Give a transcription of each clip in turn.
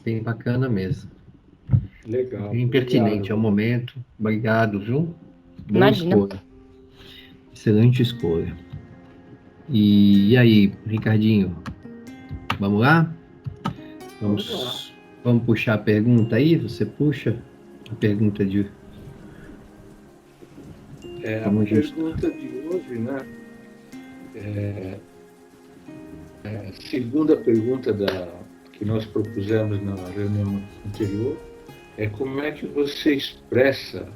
bem bacana mesmo. Legal. Bem pertinente ao momento. Obrigado, viu? Boa Imagina. escolha. Excelente escolha. E aí, Ricardinho, vamos lá? Vamos puxar a pergunta aí? Você puxa a pergunta de. A pergunta de hoje, né? A segunda pergunta que nós propusemos na reunião anterior é como é que você expressa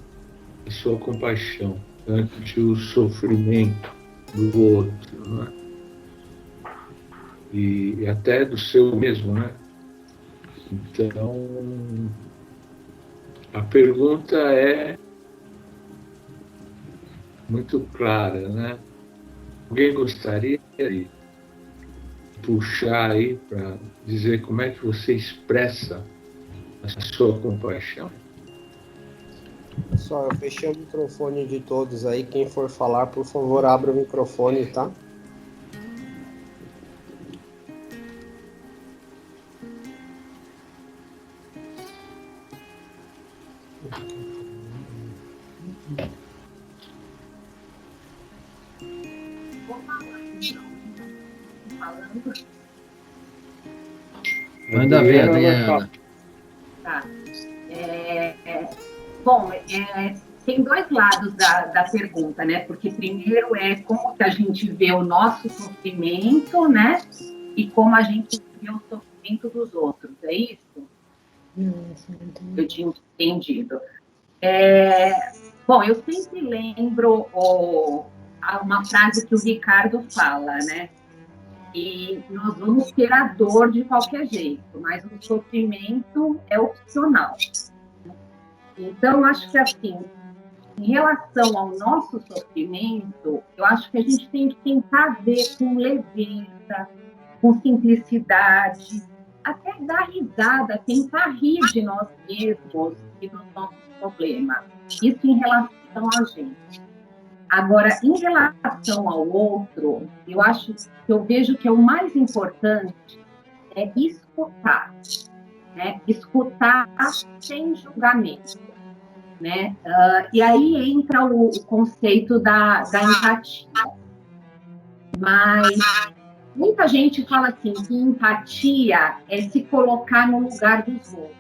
a sua compaixão ante o sofrimento do outro, né? E até do seu mesmo, né? Então, a pergunta é muito clara, né? Alguém gostaria de puxar aí para dizer como é que você expressa a sua compaixão? Pessoal, eu fechei o microfone de todos aí. Quem for falar, por favor, abra o microfone, tá? Manda ver, Adriana. Tá. Bom, tem dois lados da pergunta, né? Porque primeiro é como que a gente vê o nosso sofrimento, né? E como a gente vê o sofrimento dos outros, é isso? Eu tinha entendido. Bom, eu sempre lembro uma frase que o Ricardo fala, né? E nós vamos ter a dor de qualquer jeito, mas o sofrimento é opcional. Então, acho que, assim, em relação ao nosso sofrimento, eu acho que a gente tem que tentar ver com leveza, com simplicidade, até dar risada, tentar rir de nós mesmos e dos nossos problemas. Isso em relação a gente. Agora, em relação ao outro, eu vejo que o mais importante é escutar, né? Escutar sem julgamento, né? E aí entra o conceito da empatia. Mas muita gente fala assim, que empatia é se colocar no lugar dos outros.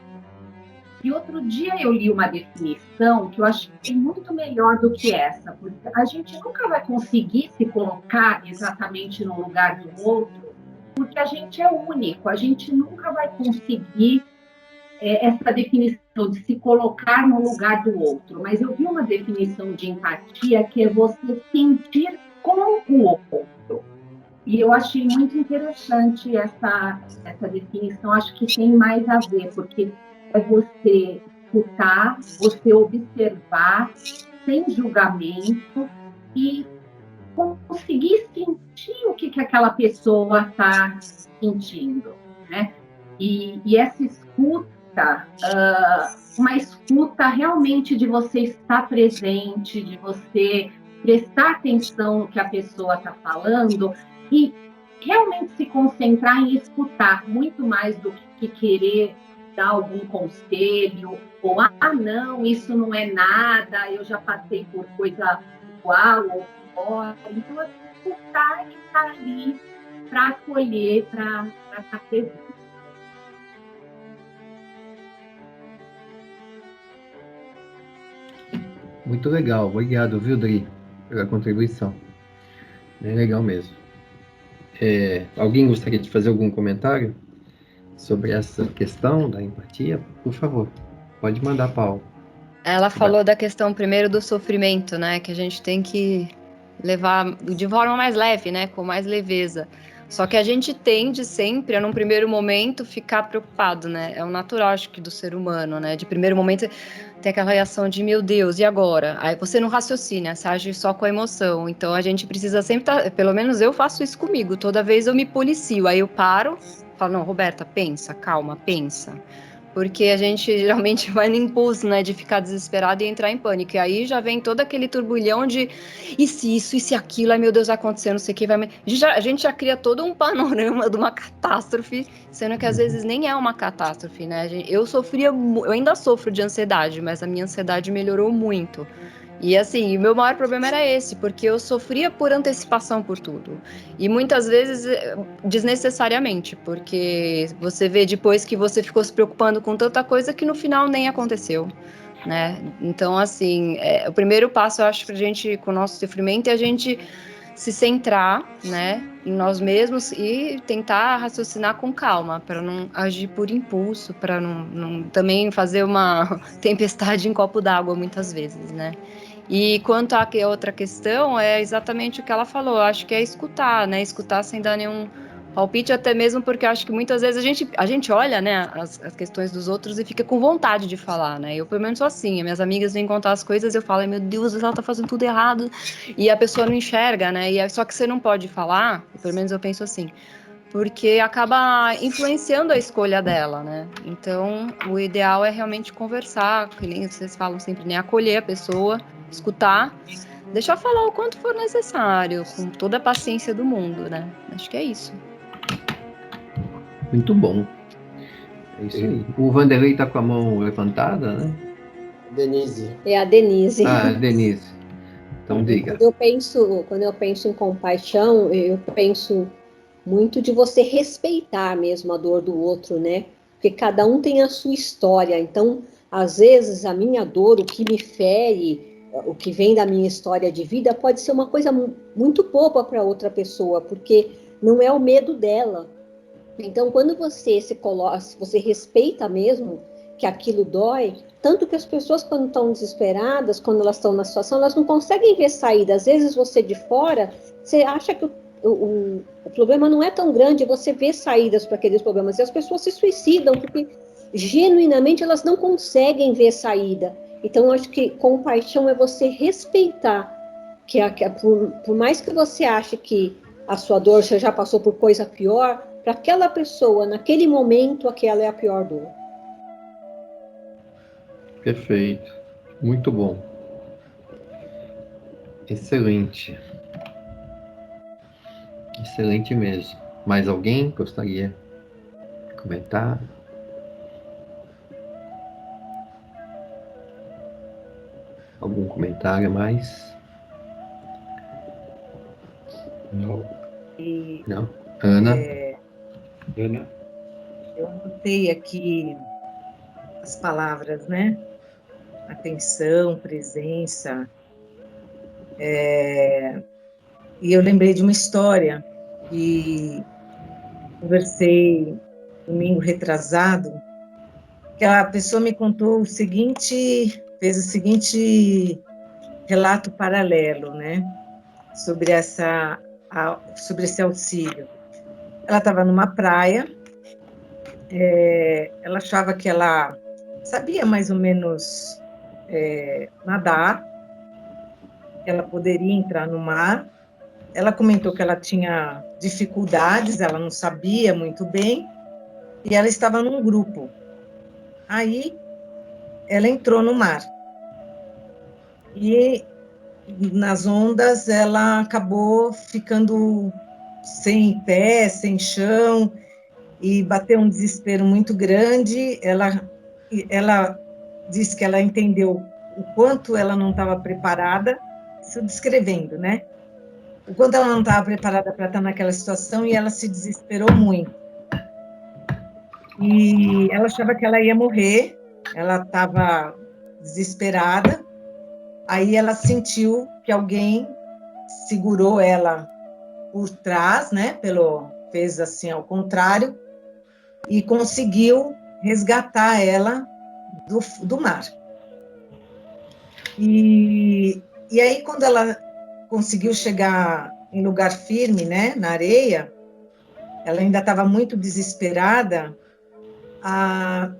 E outro dia eu li uma definição que eu achei muito melhor do que essa, porque a gente nunca vai conseguir se colocar exatamente no lugar do outro, porque a gente é único, a gente nunca vai conseguir essa definição de se colocar no lugar do outro. Mas eu vi uma definição de empatia que é você sentir com o outro. E eu achei muito interessante essa definição, acho que tem mais a ver, porque é você escutar, você observar, sem julgamento, e conseguir sentir o que aquela pessoa está sentindo, né? E essa escuta, uma escuta realmente de você estar presente, de você prestar atenção no que a pessoa está falando e realmente se concentrar em escutar, muito mais do que querer dar algum conselho, ou, não, isso não é nada, eu já passei por coisa igual ou pior. Então, escutar e estar ali para acolher, para estar presente. Muito legal, obrigado, viu, Dri, pela contribuição. Bem legal mesmo. Alguém gostaria de fazer algum comentário sobre essa questão da empatia? Por favor, pode mandar, Paulo. Ela falou da questão primeiro do sofrimento, né? Que a gente tem que levar de forma mais leve, né? Com mais leveza. Só que a gente tende sempre a, num primeiro momento, ficar preocupado, né? É o natural, acho que, do ser humano, né? De primeiro momento, tem aquela reação de, meu Deus, e agora? Aí você não raciocina, você age só com a emoção. Então, a gente precisa sempre estar... Pelo menos eu faço isso comigo. Toda vez eu me policio. Aí eu paro, falo, não, Roberta, pensa, calma, pensa. Porque a gente geralmente vai no impulso, né, de ficar desesperado e entrar em pânico. E aí já vem todo aquele turbulhão de e se isso, e se aquilo, ai meu Deus, vai acontecer, não sei o que, vai... A gente já cria todo um panorama de uma catástrofe, sendo que às vezes nem é uma catástrofe, né? Eu eu ainda sofro de ansiedade, mas a minha ansiedade melhorou muito. E assim, o meu maior problema era esse, porque eu sofria por antecipação por tudo. E muitas vezes desnecessariamente, porque você vê depois que você ficou se preocupando com tanta coisa que no final nem aconteceu, né? Então, assim, o primeiro passo, eu acho, pra gente, com o nosso sofrimento, é a gente se centrar, né, em nós mesmos e tentar raciocinar com calma, para não agir por impulso, para não também fazer uma tempestade em copo d'água muitas vezes, né? E quanto à outra questão, é exatamente o que ela falou. Eu acho que é escutar, né? Escutar sem dar nenhum palpite, até mesmo porque eu acho que muitas vezes a gente olha, né, as questões dos outros e fica com vontade de falar, né? Eu, pelo menos, sou assim. Minhas amigas vêm contar as coisas e eu falo, meu Deus, ela tá fazendo tudo errado. E a pessoa não enxerga, né? Só que você não pode falar, pelo menos eu penso assim, porque acaba influenciando a escolha dela, né? Então, o ideal é realmente conversar, que nem vocês falam sempre, né? Acolher a pessoa, escutar, deixar falar o quanto for necessário, com toda a paciência do mundo, né? Acho que é isso. Muito bom. É isso aí. O Vanderlei tá com a mão levantada, né? Denise. É a Denise. Ah, Denise. Então diga. Quando eu penso em compaixão, eu penso muito de você respeitar mesmo a dor do outro, né? Porque cada um tem a sua história. Então, às vezes, a minha dor, o que me fere, o que vem da minha história de vida, pode ser uma coisa muito boba para outra pessoa, porque não é o medo dela. Então, quando você se coloca, você respeita mesmo que aquilo dói, tanto que as pessoas, quando estão desesperadas, quando elas estão na situação, elas não conseguem ver saída. Às vezes, você de fora, você acha que o problema não é tão grande, você vê saídas para aqueles problemas. E as pessoas se suicidam porque, genuinamente, elas não conseguem ver saída. Então, eu acho que compaixão é você respeitar por mais que você ache que a sua dor você já passou por coisa pior, para aquela pessoa, naquele momento, aquela é a pior dor. Perfeito. Muito bom. Excelente. Excelente mesmo. Mais alguém gostaria de comentar? Algum comentário a mais? Não. E Não? Ana? Ana? eu anotei aqui as palavras, né? Atenção, presença. E eu lembrei de uma história que conversei domingo retrasado, que a pessoa me contou fez o seguinte relato paralelo, né? Sobre sobre esse auxílio. Ela estava numa praia, ela achava que ela sabia mais ou menos nadar, que ela poderia entrar no mar. Ela comentou que ela tinha dificuldades, ela não sabia muito bem, e ela estava num grupo. Aí ela entrou no mar. E nas ondas ela acabou ficando sem pé, sem chão, e bateu um desespero muito grande. Ela disse que ela entendeu o quanto ela não estava preparada, isso descrevendo, né? O quanto ela não estava preparada para estar naquela situação, e ela se desesperou muito. E ela achava que ela ia morrer, ela estava desesperada. Aí ela sentiu que alguém segurou ela por trás, né? Fez assim ao contrário, e conseguiu resgatar ela do mar. E aí, quando ela conseguiu chegar em lugar firme, né, na areia, ela ainda estava muito desesperada. A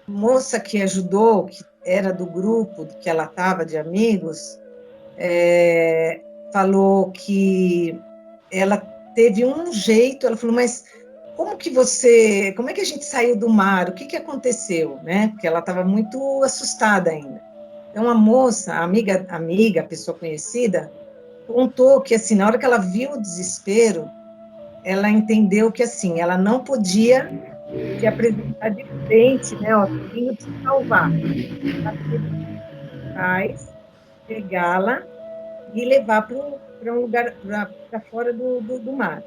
moça que ajudou, que era do grupo que ela estava, de amigos, falou que ela teve um jeito, ela falou, mas como é que a gente saiu do mar? O que aconteceu, né? Porque ela estava muito assustada ainda. Então, a moça, a amiga, a pessoa conhecida, contou que, assim, na hora que ela viu o desespero, ela entendeu que, assim, ela não podia se apresentar de frente, né? Ó, tô vindo te salvar. Ela teve que pegá-la e levar para um lugar, para fora do mar.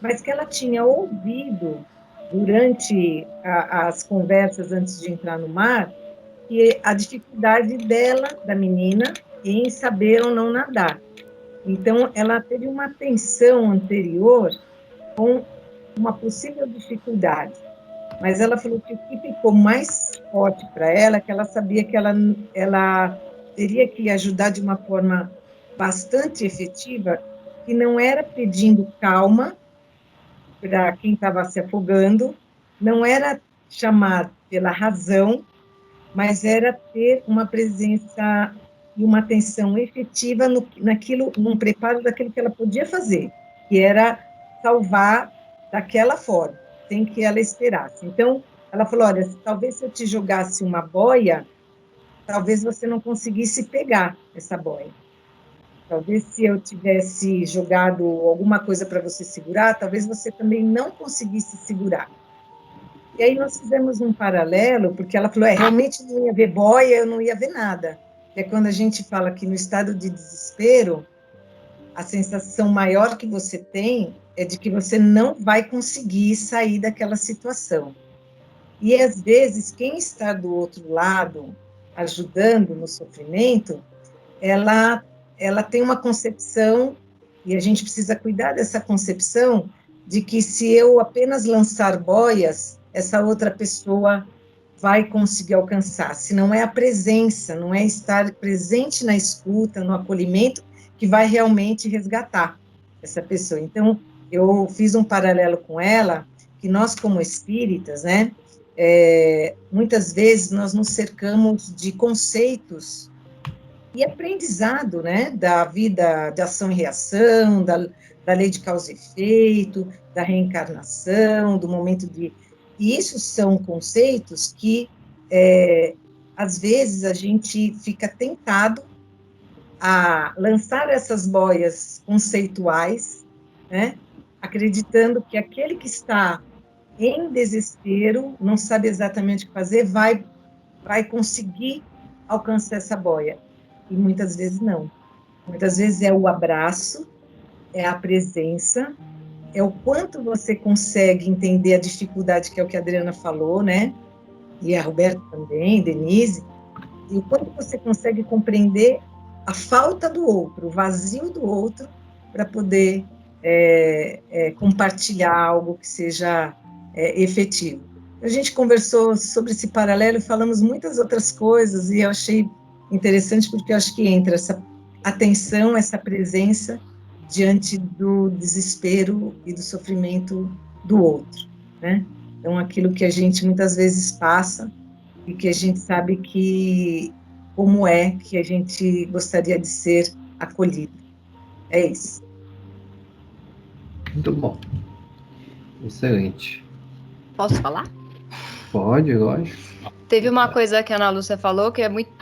Mas que ela tinha ouvido, durante as conversas antes de entrar no mar, que a dificuldade dela, da menina, em saber ou não nadar. Então, ela teve uma tensão anterior com uma possível dificuldade. Mas ela falou que o que ficou mais forte para ela é que ela sabia que ela teria que ajudar de uma forma bastante efetiva, que não era pedindo calma para quem estava se afogando, não era chamar pela razão, mas era ter uma presença e uma atenção efetiva num preparo daquilo que ela podia fazer, que era salvar daquela forma, sem que ela esperasse. Então, ela falou, olha, talvez se eu te jogasse uma boia, talvez você não conseguisse pegar essa boia. Talvez se eu tivesse jogado alguma coisa para você segurar, talvez você também não conseguisse segurar. E aí nós fizemos um paralelo, porque ela falou, realmente não ia ver boia, eu não ia ver nada. Que é quando a gente fala que no estado de desespero, a sensação maior que você tem é de que você não vai conseguir sair daquela situação. E, às vezes, quem está do outro lado, ajudando no sofrimento, ela tem uma concepção, e a gente precisa cuidar dessa concepção, de que se eu apenas lançar boias, essa outra pessoa vai conseguir alcançar. Se não é a presença, não é estar presente na escuta, no acolhimento, que vai realmente resgatar essa pessoa. Então, eu fiz um paralelo com ela, que nós, como espíritas, né, muitas vezes nós nos cercamos de conceitos e aprendizado, né, da vida de ação e reação, da lei de causa e efeito, da reencarnação, do momento de... E isso são conceitos que, às vezes, a gente fica tentado a lançar essas boias conceituais, né, acreditando que aquele que está em desespero, não sabe exatamente o que fazer, vai conseguir alcançar essa boia. E muitas vezes não. Muitas vezes é o abraço, é a presença, é o quanto você consegue entender a dificuldade, que é o que a Adriana falou, né? E a Roberta também, Denise, e o quanto você consegue compreender a falta do outro, o vazio do outro, para poder compartilhar algo que seja efetivo. A gente conversou sobre esse paralelo e falamos muitas outras coisas, e eu achei interessante porque eu acho que entra essa atenção, essa presença diante do desespero e do sofrimento do outro, né? Então, aquilo que a gente muitas vezes passa e que a gente sabe que como é que a gente gostaria de ser acolhido. É isso. Muito bom. Excelente. Posso falar? Pode, lógico. Teve uma coisa que a Ana Lúcia falou que é muito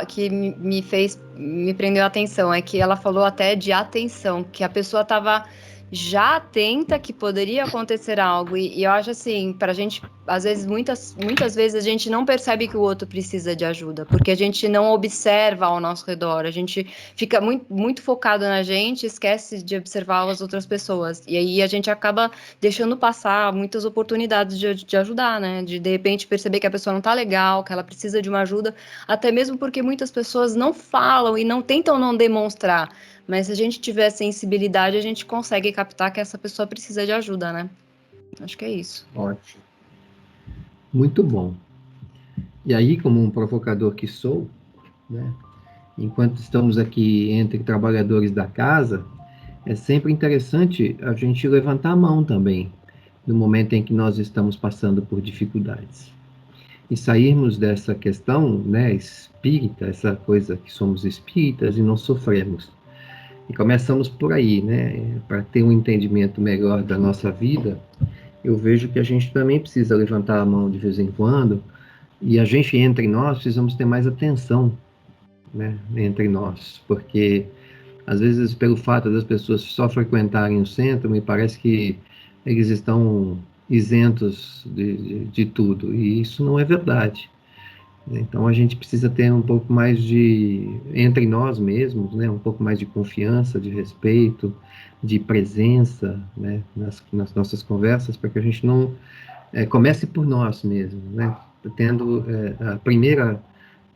que me prendeu a atenção, é que ela falou até de atenção, que a pessoa estava já atenta que poderia acontecer algo, e eu acho assim, pra gente, às vezes, muitas vezes a gente não percebe que o outro precisa de ajuda, porque a gente não observa ao nosso redor, a gente fica muito focado na gente, esquece de observar as outras pessoas, e aí a gente acaba deixando passar muitas oportunidades de ajudar, né, de repente perceber que a pessoa não tá legal, que ela precisa de uma ajuda, até mesmo porque muitas pessoas não falam e não tentam não demonstrar, mas se a gente tiver sensibilidade, a gente consegue captar que essa pessoa precisa de ajuda, né? Acho que é isso. Ótimo. Muito bom. E aí, como um provocador que sou, né, enquanto estamos aqui entre trabalhadores da casa, é sempre interessante a gente levantar a mão também, no momento em que nós estamos passando por dificuldades. E sairmos dessa questão, né, espírita, essa coisa que somos espíritas e não sofremos. E começamos por aí, né, para ter um entendimento melhor da nossa vida eu vejo que a gente também precisa levantar a mão de vez em quando, e a gente, entre nós, precisamos ter mais atenção, né, entre nós, porque às vezes, pelo fato das pessoas só frequentarem o centro, me parece que eles estão isentos de tudo, e isso não é verdade. Então, a gente precisa ter um pouco mais entre nós mesmos, né, um pouco mais de confiança, de respeito, de presença, né, nas nossas conversas, para que a gente não comece por nós mesmos, né, tendo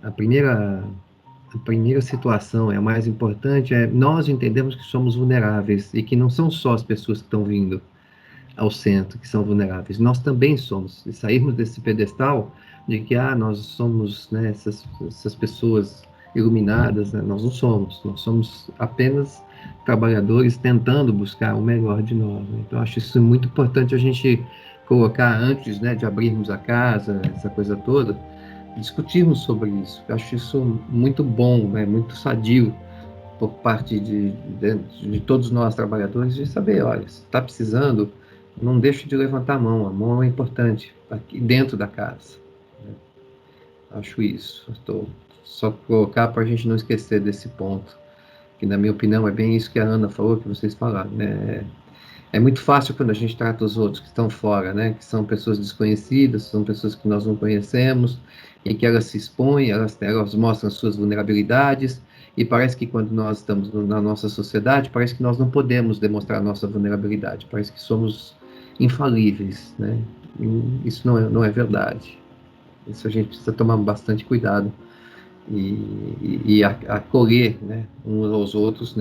a primeira situação, a mais importante, nós entendemos que somos vulneráveis e que não são só as pessoas que estão vindo ao centro que são vulneráveis, nós também somos. E sairmos desse pedestal de que nós somos, né, essas pessoas iluminadas, né? Nós não somos, nós somos apenas trabalhadores tentando buscar o melhor de nós. Né? Então, acho isso muito importante a gente colocar antes, né, de abrirmos a casa, essa coisa toda, discutirmos sobre isso. Eu acho isso muito bom, né, muito sadio por parte de todos nós trabalhadores, de saber, olha, se está precisando, não deixe de levantar a mão é importante, aqui dentro da casa. Né? Acho isso. Estou só colocar para a gente não esquecer desse ponto, que na minha opinião é bem isso que a Ana falou, que vocês falaram, né? É muito fácil quando a gente trata os outros que estão fora, né? Que são pessoas desconhecidas, são pessoas que nós não conhecemos, e que elas se expõem, elas mostram as suas vulnerabilidades, e parece que quando nós estamos na nossa sociedade, parece que nós não podemos demonstrar a nossa vulnerabilidade, parece que somos infalíveis, né? E isso não é verdade. Isso a gente precisa tomar bastante cuidado e acolher, né, uns aos outros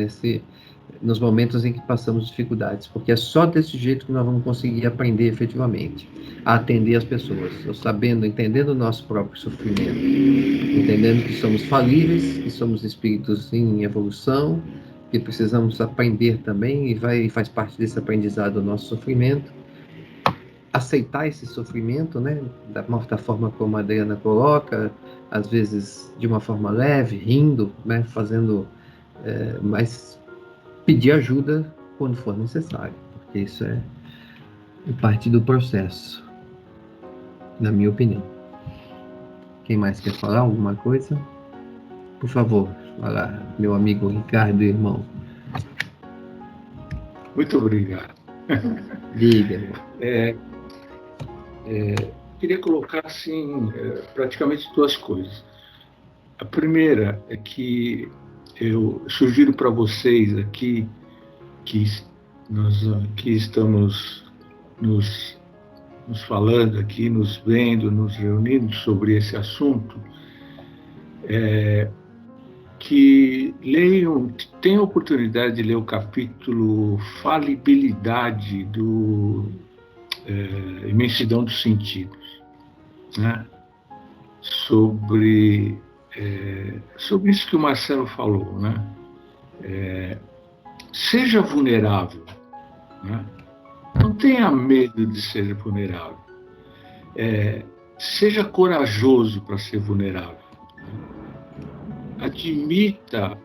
nos momentos em que passamos dificuldades, porque é só desse jeito que nós vamos conseguir aprender efetivamente a atender as pessoas, entendendo o nosso próprio sofrimento, entendendo que somos falíveis, que somos espíritos em evolução, que precisamos aprender também, e faz parte desse aprendizado o nosso sofrimento, aceitar esse sofrimento, né, da forma como a Adriana coloca, às vezes de uma forma leve, rindo, né, fazendo, mas pedir ajuda quando for necessário, porque isso é parte do processo, na minha opinião. Quem mais quer falar alguma coisa? Por favor, fala, meu amigo Ricardo, irmão. Muito obrigado. Diga. Queria colocar, assim, praticamente duas coisas. A primeira é que eu sugiro para vocês aqui, que nós aqui estamos nos falando aqui, nos vendo, nos reunindo sobre esse assunto, que tenham a oportunidade de ler o capítulo Falibilidade do Imensidão dos Sentidos, né? Sobre isso que o Marcelo falou, né? Seja vulnerável, né? Não tenha medo de ser vulnerável. Seja corajoso para ser vulnerável. Né? Admita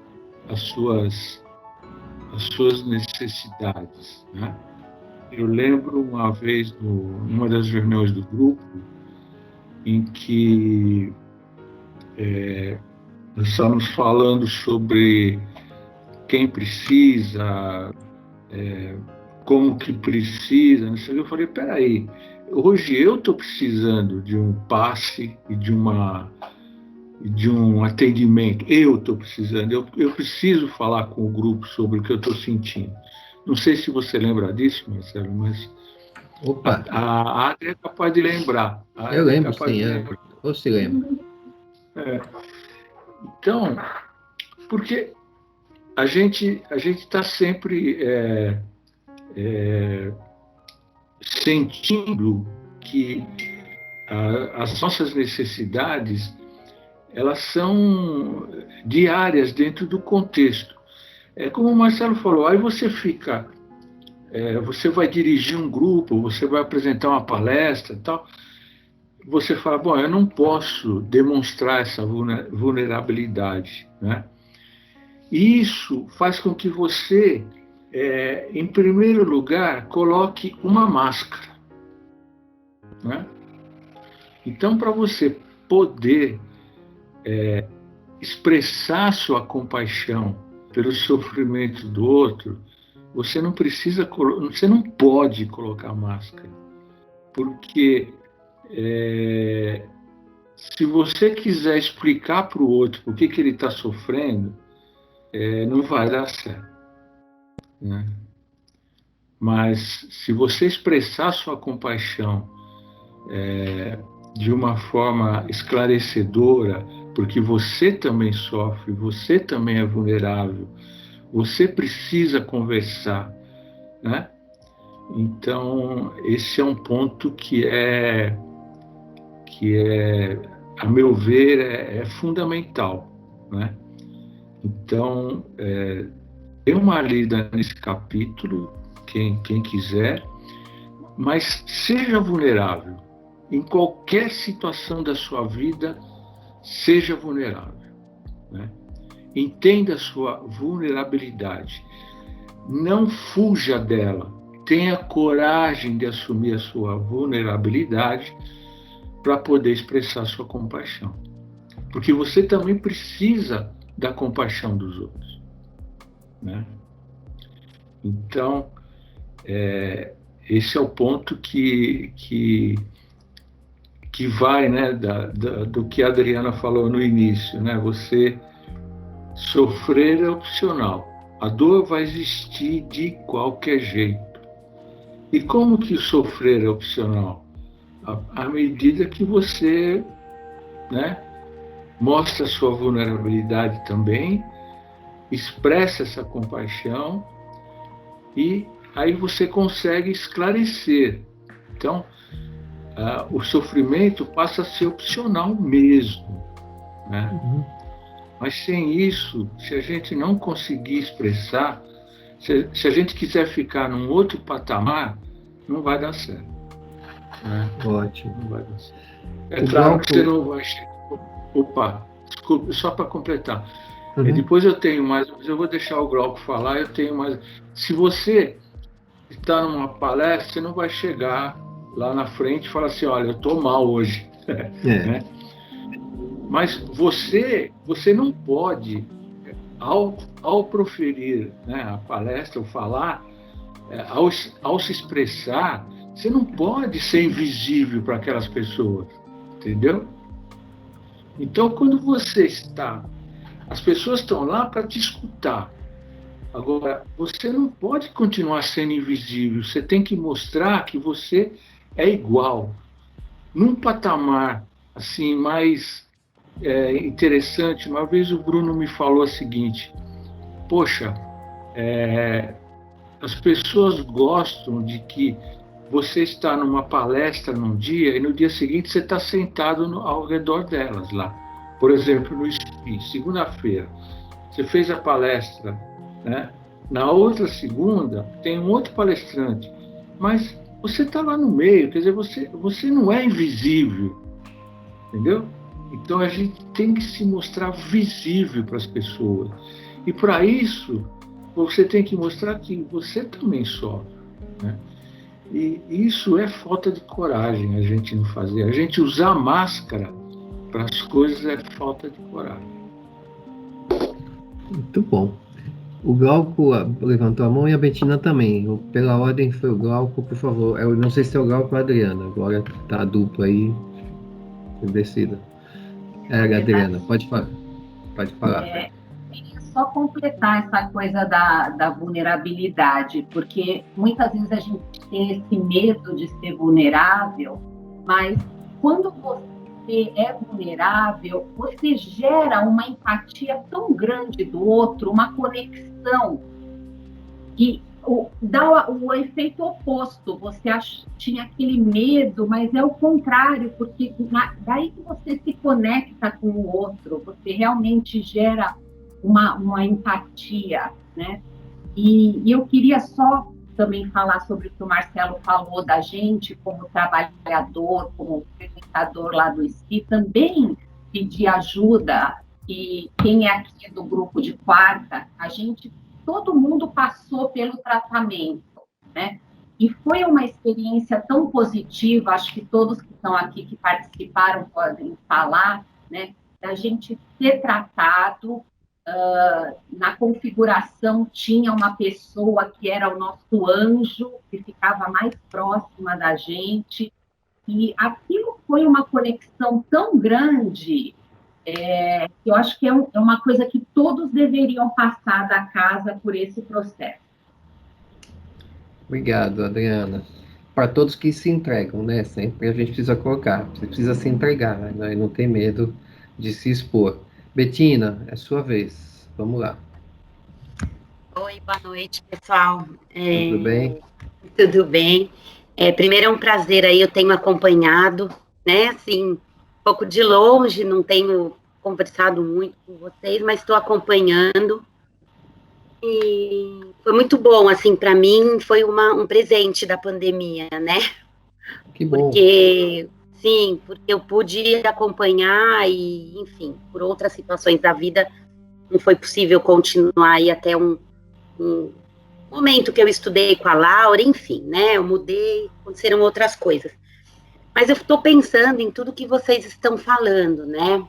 as suas necessidades. Né? Eu lembro uma vez, numa das reuniões do grupo, em que nós estávamos falando sobre quem precisa, como que precisa, não sei. Eu falei, peraí, hoje eu estou precisando de um passe e de um atendimento. Eu estou precisando, eu preciso falar com o grupo sobre o que eu estou sentindo. Não sei se você lembra disso, Marcelo, mas Opa. A Adria é capaz de lembrar. Eu lembro, sim. Ou se lembra. Então, porque a gente está sempre sentindo que as nossas necessidades, elas são diárias dentro do contexto. Como o Marcelo falou, aí você fica, você vai dirigir um grupo, você vai apresentar uma palestra e tal, você fala, bom, eu não posso demonstrar essa vulnerabilidade, né? E isso faz com que você, em primeiro lugar, coloque uma máscara, né? Então, para você poder expressar sua compaixão pelo sofrimento do outro, você não pode colocar máscara, porque se você quiser explicar para o outro por que ele está sofrendo, não vai dar certo, né? Mas se você expressar sua compaixão de uma forma esclarecedora, porque você também sofre, você também é vulnerável, você precisa conversar, né? Então, esse é um ponto que a meu ver, é fundamental, né? Então, dê uma lida nesse capítulo, quem quiser, mas seja vulnerável. Em qualquer situação da sua vida, seja vulnerável, né? Entenda a sua vulnerabilidade. Não fuja dela. Tenha coragem de assumir a sua vulnerabilidade para poder expressar sua compaixão. Porque você também precisa da compaixão dos outros, né? Então, esse é o ponto que vai, né, do que a Adriana falou no início, né? Você sofrer é opcional. A dor vai existir de qualquer jeito. E como que sofrer é opcional? À medida que você, né, mostra a sua vulnerabilidade também, expressa essa compaixão e aí você consegue esclarecer. Então, o sofrimento passa a ser opcional mesmo, né? Mas sem isso, se a gente não conseguir expressar, se a gente quiser ficar num outro patamar, não vai dar certo, né? Ótimo. Não vai dar certo. É claro que você não vai chegar. Opa, desculpe, só para completar. Depois eu tenho mais, mas eu vou deixar o Glauco falar, eu tenho mais. Se você está numa palestra, você não vai chegar lá na frente e falar assim, olha, eu estou mal hoje. Né? Mas você não pode, ao proferir, né, a palestra, ou falar, ao se expressar, você não pode ser invisível para aquelas pessoas, entendeu? Então, quando você está, as pessoas estão lá para te escutar. Agora, você não pode continuar sendo invisível, você tem que mostrar que você é igual. Num patamar assim mais interessante, uma vez o Bruno me falou o seguinte: poxa, as pessoas gostam de que você está numa palestra num dia e no dia seguinte você está sentado ao redor delas lá. Por exemplo, no SPI, segunda-feira, você fez a palestra, né? Na outra segunda tem um outro palestrante, mas você está lá no meio, quer dizer, você não é invisível, entendeu? Então a gente tem que se mostrar visível para as pessoas. E para isso, você tem que mostrar que você também sofre, né? E isso é falta de coragem a gente não fazer. A gente usar máscara para as coisas é falta de coragem. Muito bom. O Glauco levantou a mão e a Betina também. Pela ordem foi o Glauco, por favor. Eu não sei se é o Glauco ou a Adriana. Agora tá a dupla aí. Decida. A Adriana, pode falar. Pode falar. Queria só completar essa coisa da vulnerabilidade, porque muitas vezes a gente tem esse medo de ser vulnerável, mas quando você é vulnerável, você gera uma empatia tão grande do outro, uma conexão, que dá o efeito oposto. Você tinha aquele medo, mas é o contrário, porque daí que você se conecta com o outro, você realmente gera uma empatia, né? E eu queria só também falar sobre o que o Marcelo falou da gente como trabalhador, como frequentador lá do SPI, também pedir ajuda. E quem é aqui do grupo de quarta, todo mundo passou pelo tratamento, né? E foi uma experiência tão positiva, acho que todos que estão aqui, que participaram, podem falar, né, da gente ser tratado. Na configuração tinha uma pessoa que era o nosso anjo, que ficava mais próxima da gente, e aquilo foi uma conexão tão grande, que eu acho que é uma coisa que todos deveriam passar da casa por esse processo. Obrigado, Adriana. Para todos que se entregam, né? Sempre a gente precisa colocar, você precisa se entregar, né? E não ter medo de se expor. Betina, é sua vez. Vamos lá. Oi, boa noite, pessoal. Tudo bem? Tudo bem. Primeiro é um prazer aí, eu tenho acompanhado, né? Assim, um pouco de longe, não tenho conversado muito com vocês, mas estou acompanhando. E foi muito bom, assim, para mim foi um presente da pandemia, né? Que bom. Porque eu pude acompanhar e, enfim, por outras situações da vida, não foi possível continuar aí até um momento que eu estudei com a Laura, enfim, né? Eu mudei, aconteceram outras coisas. Mas eu estou pensando em tudo que vocês estão falando, né?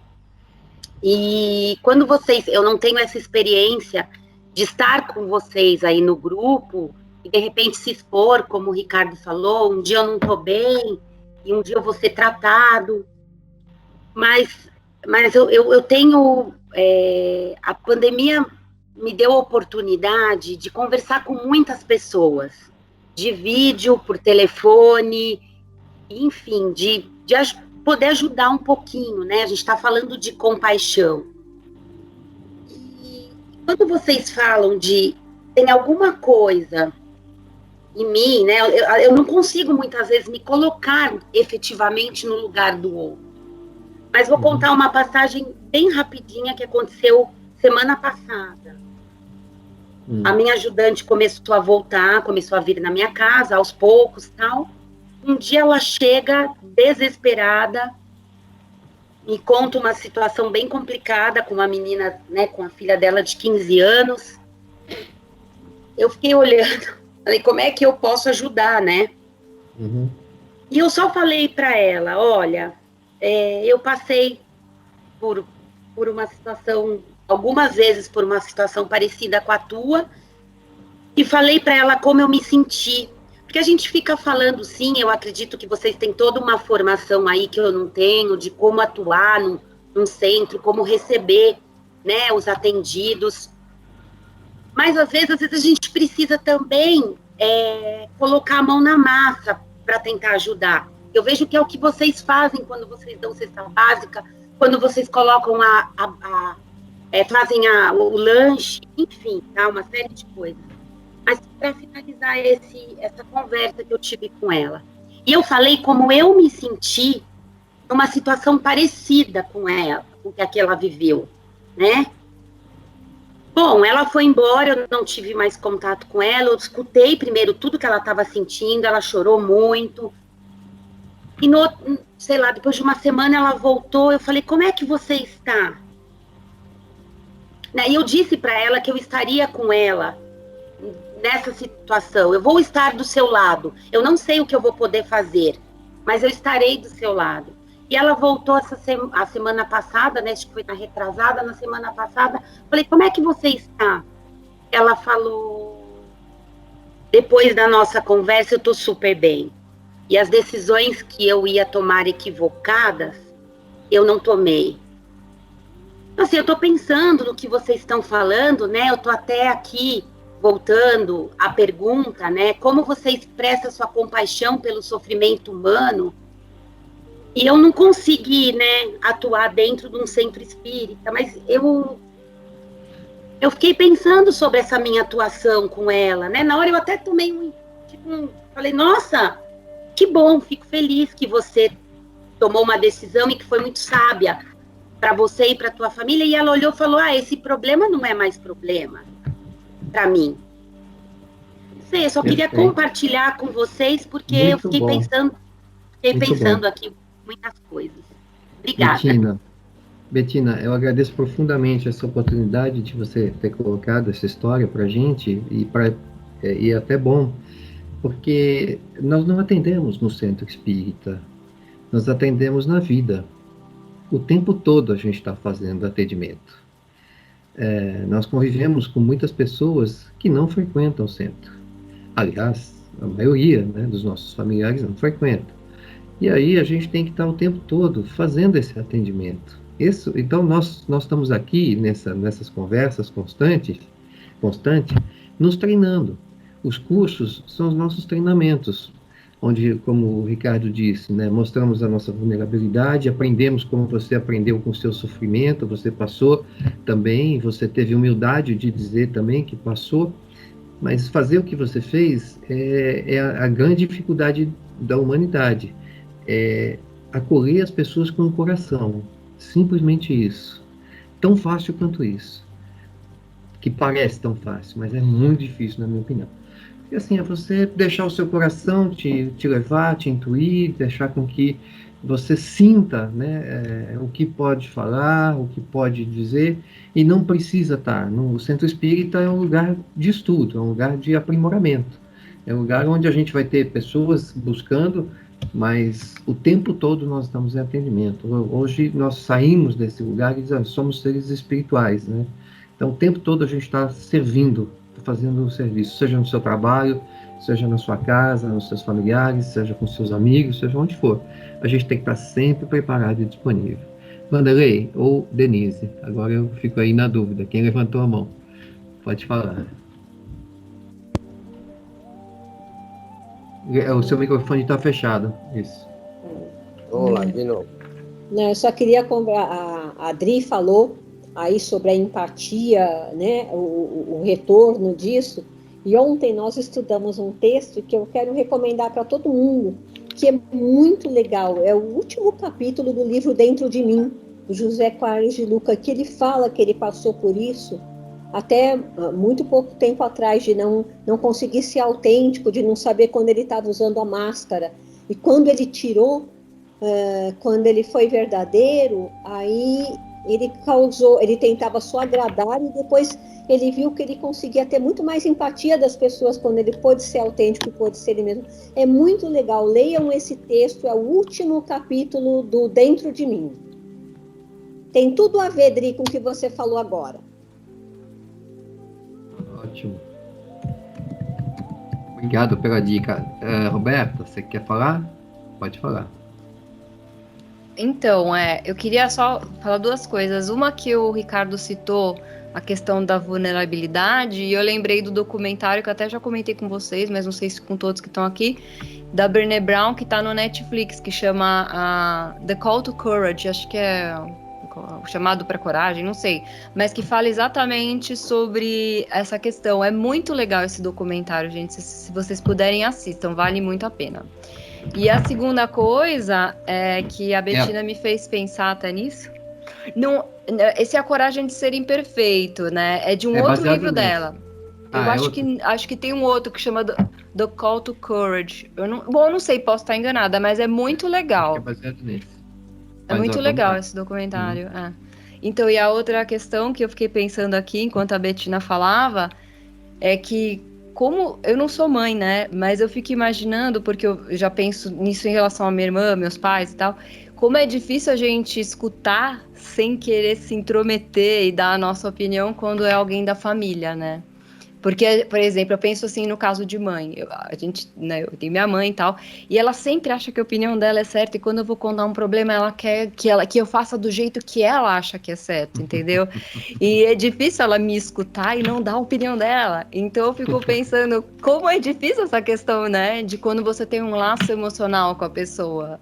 E quando eu não tenho essa experiência de estar com vocês aí no grupo e de repente se expor, como o Ricardo falou, um dia eu não estou bem e um dia eu vou ser tratado, mas eu tenho, a pandemia me deu a oportunidade de conversar com muitas pessoas, de vídeo, por telefone, enfim, de poder ajudar um pouquinho, né? A gente está falando de compaixão. E quando vocês falam tem alguma coisa em mim, né? Eu não consigo muitas vezes me colocar efetivamente no lugar do outro. Mas vou contar uma passagem bem rapidinha que aconteceu semana passada. A minha ajudante começou a voltar, começou a vir na minha casa, aos poucos, tal. Um dia ela chega desesperada, me conta uma situação bem complicada com uma menina, né, com a filha dela de 15 anos. Eu fiquei olhando, falei, como é que eu posso ajudar, né? Uhum. E eu só falei para ela, olha, eu passei por uma situação, algumas vezes por uma situação parecida com a tua, e falei para ela como eu me senti. Porque a gente fica falando, sim, eu acredito que vocês têm toda uma formação aí que eu não tenho, de como atuar num centro, como receber, né, os atendidos. Mas, às vezes a gente precisa também colocar a mão na massa para tentar ajudar. Eu vejo que é o que vocês fazem quando vocês dão cesta básica, quando vocês colocam fazem o lanche, enfim, tá, uma série de coisas. Mas para finalizar essa conversa que eu tive com ela, e eu falei como eu me senti numa situação parecida com ela, com o que ela viveu, né? Bom, ela foi embora, eu não tive mais contato com ela, eu escutei primeiro tudo que ela estava sentindo, ela chorou muito, e sei lá, depois de uma semana ela voltou, eu falei, como é que você está? E eu disse para ela que eu estaria com ela nessa situação, eu vou estar do seu lado, eu não sei o que eu vou poder fazer, mas eu estarei do seu lado. E ela voltou a semana passada, né, acho que foi na retrasada, na semana passada, falei, como é que você está? Ela falou, depois da nossa conversa, eu estou super bem. E as decisões que eu ia tomar equivocadas, eu não tomei. Assim, eu estou pensando no que vocês estão falando, né, eu estou até aqui, voltando à pergunta, né, como você expressa sua compaixão pelo sofrimento humano, e eu não consegui, né, atuar dentro de um centro espírita, mas eu fiquei pensando sobre essa minha atuação com ela, né, na hora eu até tomei falei, nossa, que bom, fico feliz que você tomou uma decisão e que foi muito sábia para você e para tua família, e ela olhou e falou, esse problema não é mais problema para mim. Não sei, eu só queria compartilhar com vocês, porque muito eu fiquei pensando aqui muitas coisas. Obrigada. Betina, eu agradeço profundamente essa oportunidade de você ter colocado essa história para a gente, e é até bom Porque nós não atendemos no centro espírita, nós atendemos na vida. O tempo todo a gente está fazendo atendimento. Nós convivemos com muitas pessoas que não frequentam o centro. Aliás, a maioria, né, dos nossos familiares não frequentam. E aí a gente tem que estar o tempo todo fazendo esse atendimento. Então nós estamos aqui nessas conversas constantes, nos treinando. Os cursos são os nossos treinamentos, onde, como o Ricardo disse, né, mostramos a nossa vulnerabilidade, aprendemos como você aprendeu com o seu sofrimento, você passou também, você teve humildade de dizer também que passou, mas fazer o que você fez é a grande dificuldade da humanidade, é acolher as pessoas com o coração, simplesmente isso, tão fácil quanto isso, que parece tão fácil, mas é muito difícil, na minha opinião. E assim, é você deixar o seu coração te levar, te intuir, deixar com que você sinta, né, o que pode falar, o que pode dizer, e não precisa estar. O centro espírita é um lugar de estudo, é um lugar de aprimoramento, é um lugar onde a gente vai ter pessoas buscando, mas o tempo todo nós estamos em atendimento. Hoje nós saímos desse lugar e somos seres espirituais, né? Então o tempo todo a gente está servindo, fazendo um serviço, seja no seu trabalho, seja na sua casa, nos seus familiares, seja com seus amigos, seja onde for. A gente tem que estar sempre preparado e disponível. Vanderlei ou Denise, agora eu fico aí na dúvida, quem levantou a mão? Pode falar. O seu microfone está fechado, isso. Vamos lá, de novo. Não, eu só queria, a Adri falou aí sobre a empatia, né, o retorno disso, e ontem nós estudamos um texto que eu quero recomendar para todo mundo, que é muito legal, é o último capítulo do livro Dentro de Mim, do José Carlos de Luca, que ele fala que ele passou por isso, até muito pouco tempo atrás, de não conseguir ser autêntico, de não saber quando ele estava usando a máscara, e quando ele tirou, quando ele foi verdadeiro, aí ele tentava só agradar, e depois ele viu que ele conseguia ter muito mais empatia das pessoas quando ele pôde ser autêntico, pôde ser ele mesmo. É muito legal, leiam esse texto, é o último capítulo do Dentro de Mim. Tem tudo a ver, Dri, com o que você falou agora. Ótimo. Obrigado pela dica. Roberta, você quer falar? Pode falar. Então, eu queria só falar duas coisas. Uma que o Ricardo citou, a questão da vulnerabilidade, e eu lembrei do documentário que eu até já comentei com vocês, mas não sei se com todos que estão aqui, da Brené Brown, que está no Netflix, que chama The Call to Courage, acho que é o chamado para coragem, não sei, mas que fala exatamente sobre essa questão. É muito legal esse documentário, gente, se vocês puderem assistam, vale muito a pena. E a segunda coisa é que a Bettina me fez pensar até nisso. Não, esse é A Coragem de Ser Imperfeito, né? É de um outro livro dela. Eu acho que tem um outro que chama The Call to Courage. Eu não sei, posso estar enganada, mas é muito legal. É baseado nesse. É muito legal esse documentário. Então, e a outra questão que eu fiquei pensando aqui, enquanto a Bettina falava, é que como eu não sou mãe, né? Mas eu fico imaginando, porque eu já penso nisso em relação à minha irmã, meus pais e tal, como é difícil a gente escutar sem querer se intrometer e dar a nossa opinião quando é alguém da família, né? Porque, por exemplo, eu penso assim no caso de mãe, eu tenho minha mãe e tal, e ela sempre acha que a opinião dela é certa, e quando eu vou contar um problema, ela quer que eu faça do jeito que ela acha que é certo, entendeu? E é difícil ela me escutar e não dar a opinião dela. Então eu fico pensando como é difícil essa questão, né, de quando você tem um laço emocional com a pessoa.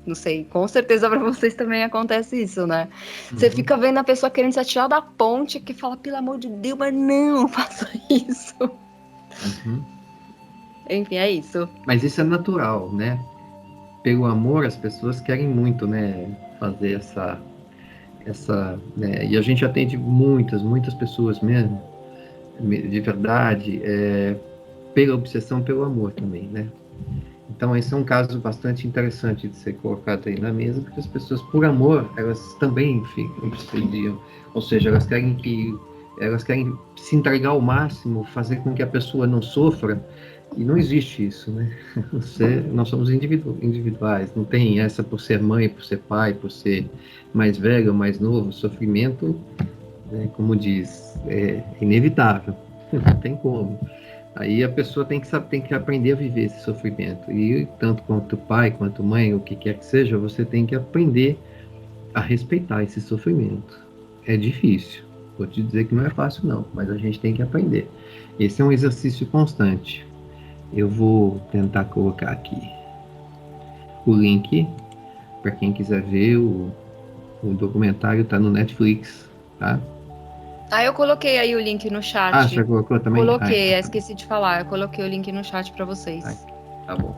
Não sei, com certeza para vocês também acontece isso, né? Você fica vendo a pessoa querendo se atirar da ponte, que fala, pelo amor de Deus, mas não faça isso. Enfim, é isso. Mas isso é natural, né? Pelo amor, as pessoas querem muito, né, fazer essa, né? E a gente atende muitas pessoas mesmo, de verdade, pela obsessão pelo amor também, né? Então, esse é um caso bastante interessante de ser colocado aí na mesa, porque as pessoas, por amor, elas também obsediam, ou seja, elas querem se entregar ao máximo, fazer com que a pessoa não sofra, E não existe isso, né? Nós somos individuais, não tem essa por ser mãe, por ser pai, por ser mais velho ou mais novo. O sofrimento, né, como diz, é inevitável, não tem como. Aí a pessoa tem que saber, tem que aprender a viver esse sofrimento. E tanto quanto pai, quanto mãe, o que quer que seja, você tem que aprender a respeitar esse sofrimento. É difícil, vou te dizer que não é fácil não, mas a gente tem que aprender. Esse é um exercício constante. Eu vou tentar colocar aqui o link para quem quiser ver o documentário, está no Netflix, tá? Eu coloquei aí o link no chat. Ah, já colocou também? Coloquei, então esqueci de falar. Eu coloquei o link no chat para vocês. tá bom.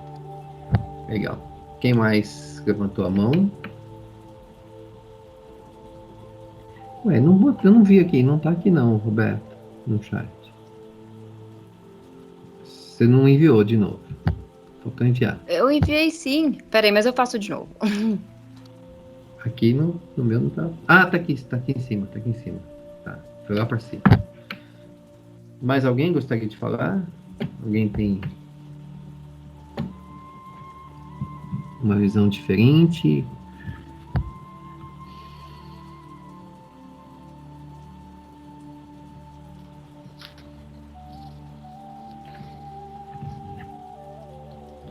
Legal. Quem mais levantou a mão? Ué, eu não vi aqui, não tá aqui não, Roberto, no chat. Você não enviou de novo. Faltou enviar. Eu enviei sim. Peraí, mas eu faço de novo. Aqui no meu não tá. Ah, tá aqui em cima, Tá, foi lá para cima. Mais alguém gostaria de falar? Alguém tem uma visão diferente?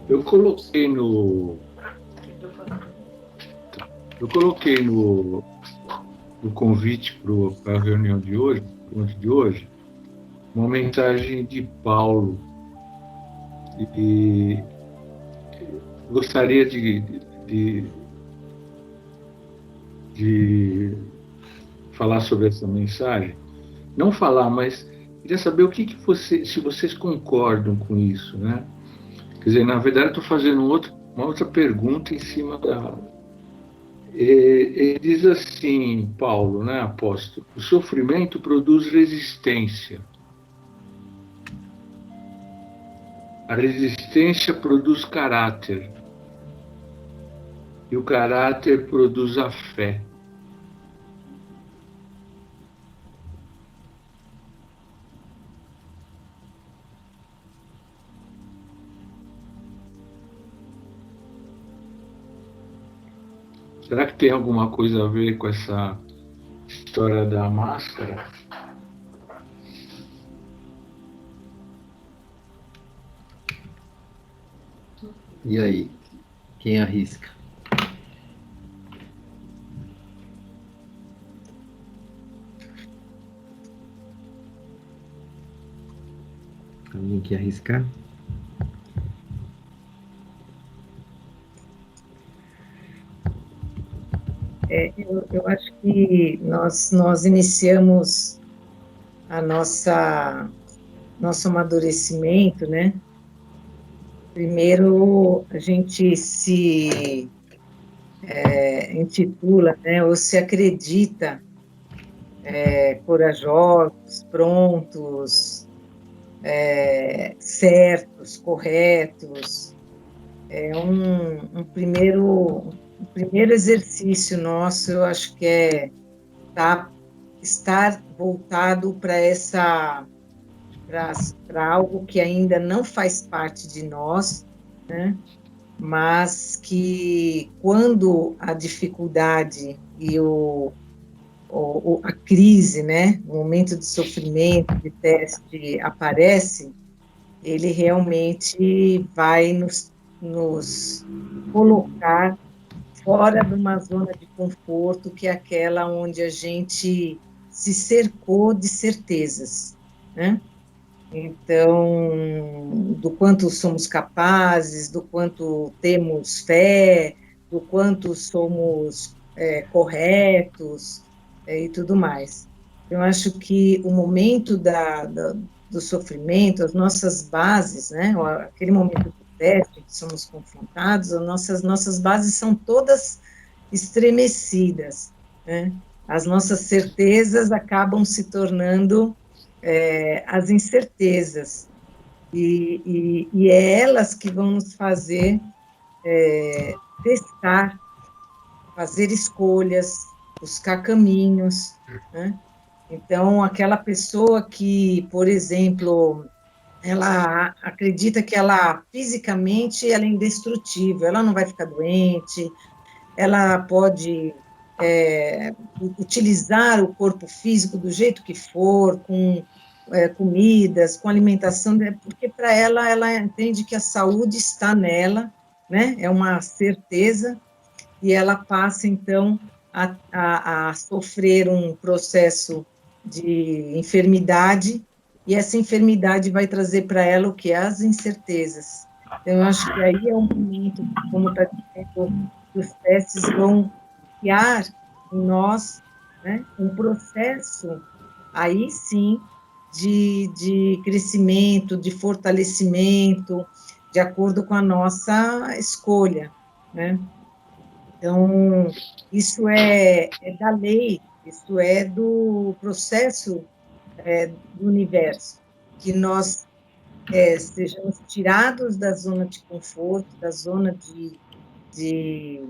Eu coloquei no convite para a reunião de hoje, uma mensagem de Paulo. E gostaria de falar sobre essa mensagem. Não falar, mas queria saber o que se vocês concordam com isso, né? Quer dizer, na verdade, eu estou fazendo uma outra pergunta em cima da... Ele diz assim, Paulo, né, apóstolo, o sofrimento produz resistência. A resistência produz caráter. E o caráter produz a fé. Será que tem alguma coisa a ver com essa história da máscara? E aí? Quem arrisca? Alguém quer arriscar? Eu acho que nós iniciamos a nosso amadurecimento, né? Primeiro, a gente se intitula, né, ou se acredita corajosos, prontos, certos, corretos. É um primeiro exercício nosso, eu acho que é estar voltado para algo que ainda não faz parte de nós, né? Mas que quando a dificuldade e a crise, né, o momento de sofrimento, de teste aparece, ele realmente vai nos colocar fora de uma zona de conforto, que é aquela onde a gente se cercou de certezas, né? Então, do quanto somos capazes, do quanto temos fé, do quanto somos corretos e tudo mais. Eu acho que o momento do sofrimento, as nossas bases, né, aquele momento do teste que somos confrontados, as nossas bases são todas estremecidas, né? As nossas certezas acabam se tornando as incertezas, e é elas que vão nos fazer testar, fazer escolhas, buscar caminhos, né? Então, aquela pessoa que, por exemplo, ela acredita que ela, fisicamente, ela é indestrutível, ela não vai ficar doente, ela pode utilizar o corpo físico do jeito que for, com comidas, com alimentação, porque para ela entende que a saúde está nela, né? É uma certeza, e ela passa, então, a sofrer um processo de enfermidade, e essa enfermidade vai trazer para ela o que? As incertezas. Então, eu acho que aí é um momento, como está dizendo, que os testes vão criar em nós, né, um processo, aí sim, de crescimento, de fortalecimento, de acordo com a nossa escolha, né? Então, isso é da lei, isso é do processo do universo, que nós sejamos tirados da zona de conforto, da zona de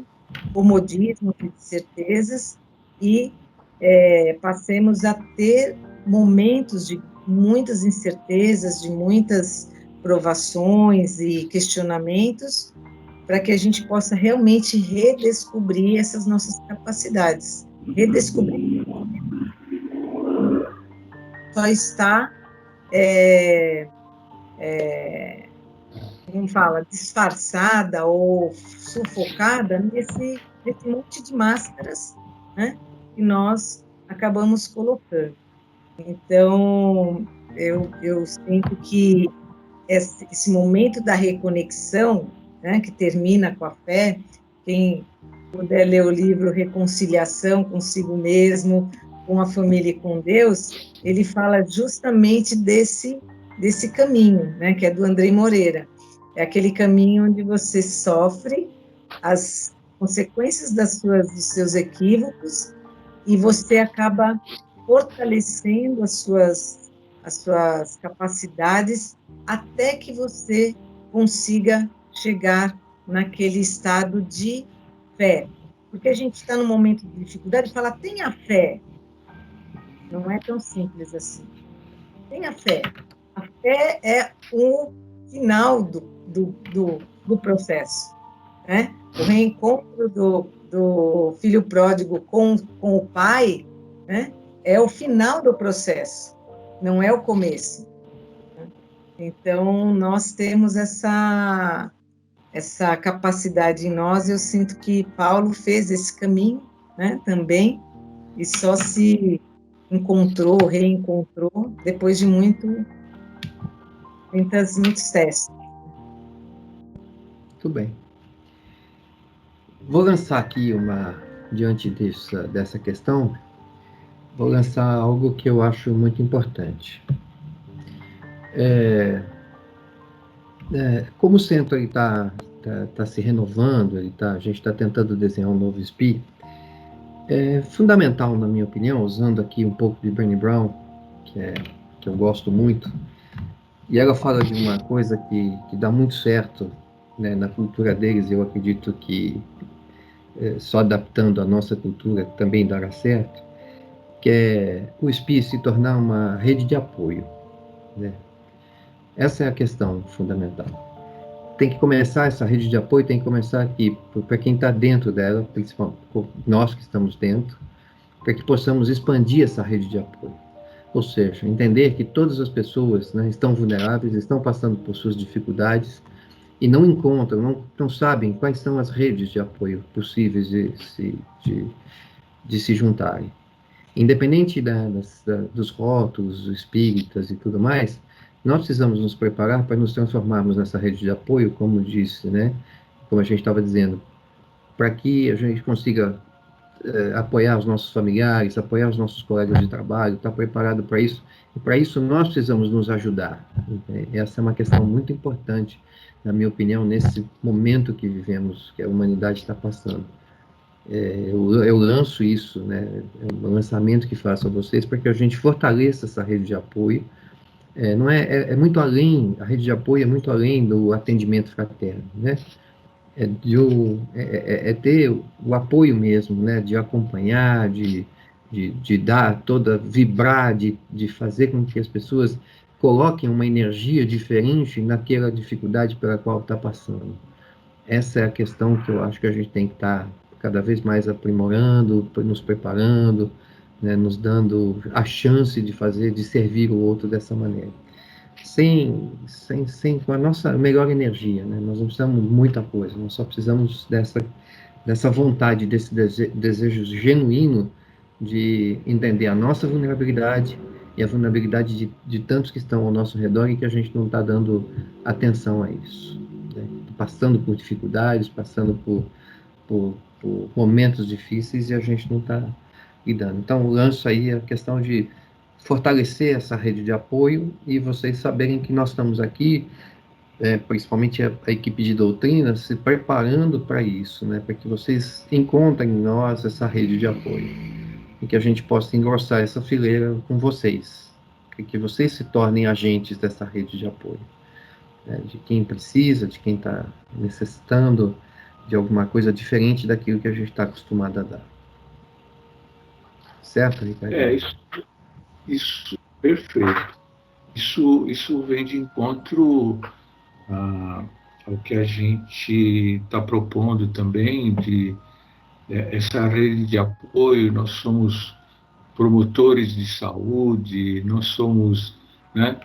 comodismo, de certezas, e passemos a ter momentos de muitas incertezas, de muitas provações e questionamentos, para que a gente possa realmente redescobrir essas nossas capacidades. Redescobrir só está, como fala, disfarçada ou sufocada nesse monte de máscaras, né, que nós acabamos colocando. Então, eu sinto que esse momento da reconexão, né, que termina com a fé, quem puder ler o livro Reconciliação consigo mesmo, com a família e com Deus, ele fala justamente desse caminho, né, que é do Andrei Moreira. É aquele caminho onde você sofre as consequências dos seus equívocos e você acaba fortalecendo as suas capacidades até que você consiga chegar naquele estado de fé. Porque a gente está num momento de dificuldade e fala, tenha fé. Não é tão simples assim. Tenha fé. A fé é o final do processo, né? O reencontro do filho pródigo com o pai, né, é o final do processo, não é o começo. Então, nós temos essa capacidade em nós. Eu sinto que Paulo fez esse caminho, né, também, e só se reencontrou, depois de muitos testes. Muito bem. Vou lançar aqui diante dessa questão, vou lançar algo que eu acho muito importante. Como o centro está se renovando, a gente está tentando desenhar um novo SPI, é fundamental, na minha opinião, usando aqui um pouco de Brené Brown, que eu gosto muito, e ela fala de uma coisa que dá muito certo, né, na cultura deles. Eu acredito que só adaptando a nossa cultura também dará certo, que é o SPI se tornar uma rede de apoio, né? Essa é a questão fundamental. Tem que começar, essa rede de apoio tem que começar aqui, para quem está dentro dela, principalmente nós que estamos dentro, para que possamos expandir essa rede de apoio. Ou seja, entender que todas as pessoas, né, estão vulneráveis, estão passando por suas dificuldades e não encontram, não sabem quais são as redes de apoio possíveis de se juntarem. Independente dos rótulos, espíritas e tudo mais, nós precisamos nos preparar para nos transformarmos nessa rede de apoio, como disse, né? Como a gente estava dizendo, para que a gente consiga apoiar os nossos familiares, apoiar os nossos colegas de trabalho, estar preparado para isso. E para isso nós precisamos nos ajudar. Essa é uma questão muito importante, na minha opinião, nesse momento que vivemos, que a humanidade está passando. Eu lanço isso, né? É um lançamento que faço a vocês para que a gente fortaleça essa rede de apoio. Não é muito além, a rede de apoio é muito além do atendimento fraterno, né? Ter o apoio mesmo, né? De acompanhar, de dar vibrar, de fazer com que as pessoas coloquem uma energia diferente naquela dificuldade pela qual está passando. Essa é a questão que eu acho que a gente tem que estar cada vez mais aprimorando, nos preparando, né, nos dando a chance de fazer, de servir o outro dessa maneira. Com a nossa melhor energia, né? Nós não precisamos de muita coisa, nós só precisamos dessa vontade, desse desejo genuíno de entender a nossa vulnerabilidade e a vulnerabilidade de tantos que estão ao nosso redor e que a gente não está dando atenção a isso, né? Passando por dificuldades, passando por momentos difíceis e a gente não está lidando. Então, eu lanço aí a questão de fortalecer essa rede de apoio e vocês saberem que nós estamos aqui, principalmente a equipe de doutrina, se preparando para isso, né? Para que vocês encontrem em nós essa rede de apoio e que a gente possa engrossar essa fileira com vocês, que vocês se tornem agentes dessa rede de apoio, né? De quem precisa, de quem está necessitando de alguma coisa diferente daquilo que a gente está acostumado a dar. Certo, Ricardo? Isso, perfeito. Isso vem de encontro ao que a gente está propondo também, de essa rede de apoio. Nós somos promotores de saúde, nós somos, né,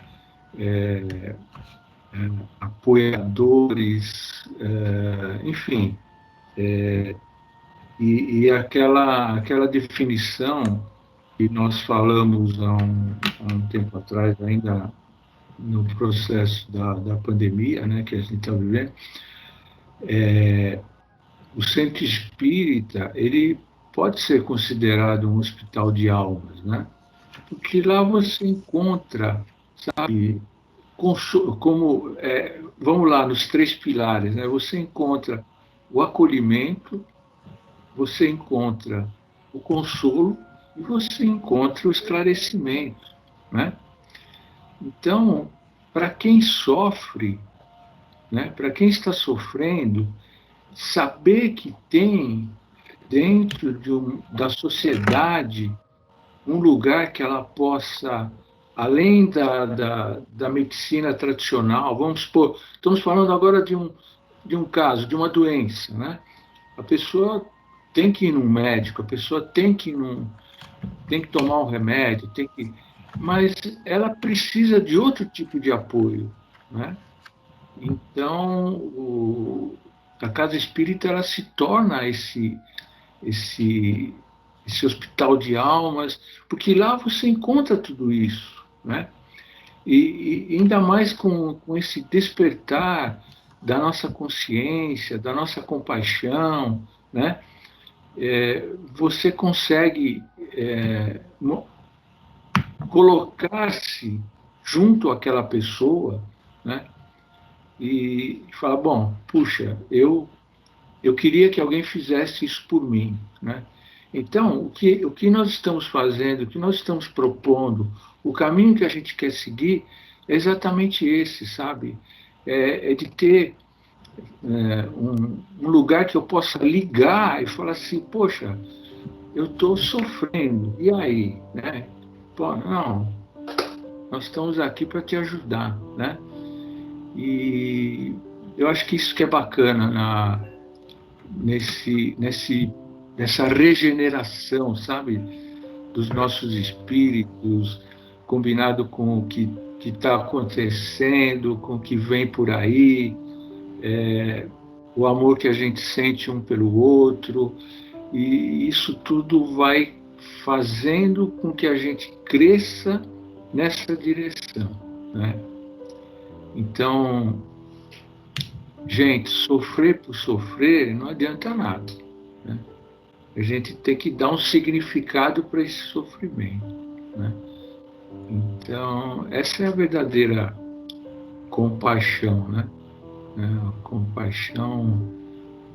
apoiadores, enfim. E aquela definição que nós falamos há um tempo atrás, ainda no processo da pandemia, né, que a gente está vivendo, o centro espírita, ele pode ser considerado um hospital de almas, né? Porque lá você encontra, sabe, vamos lá, nos 3 pilares, né? Você encontra o acolhimento, você encontra o consolo e você encontra o esclarecimento, né? Então, para quem sofre, né, para quem está sofrendo, saber que tem dentro da sociedade um lugar que ela possa, além da medicina tradicional, vamos supor, estamos falando agora de um caso, de uma doença, né? A pessoa tem que ir num médico, a pessoa tem que tomar um remédio, mas ela precisa de outro tipo de apoio, né? Então, a casa espírita, ela se torna esse hospital de almas, porque lá você encontra tudo isso, né? E ainda mais com esse despertar da nossa consciência, da nossa compaixão, né? Você consegue colocar-se junto àquela pessoa, né? E falar, bom, puxa, eu queria que alguém fizesse isso por mim, né? Então, o que nós estamos fazendo, o que nós estamos propondo, o caminho que a gente quer seguir é exatamente esse, sabe? É de ter um lugar que eu possa ligar e falar assim, poxa, eu estou sofrendo, e aí, né? Pô, não, nós estamos aqui para te ajudar, né? E eu acho que isso que é bacana nessa regeneração, sabe, dos nossos espíritos, combinado com o que está acontecendo, com o que vem por aí, o amor que a gente sente um pelo outro, e isso tudo vai fazendo com que a gente cresça nessa direção, né? Então, gente, sofrer por sofrer não adianta nada, né? A gente tem que dar um significado para esse sofrimento, né? Então, essa é a verdadeira compaixão, né? A compaixão,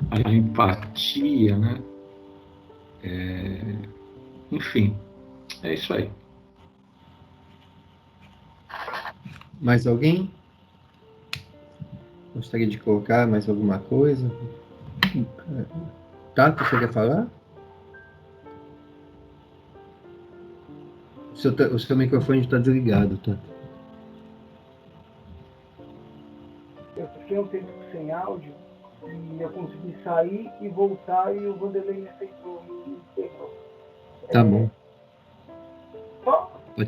a empatia, né? Enfim, é isso aí. Mais alguém? Gostaria de colocar mais alguma coisa? Tato, você quer falar? O seu microfone está desligado, Tato. fiquei um tempo sem áudio e eu consegui sair e voltar e o Vanderlei me aceitou, me integrou. Tá bom.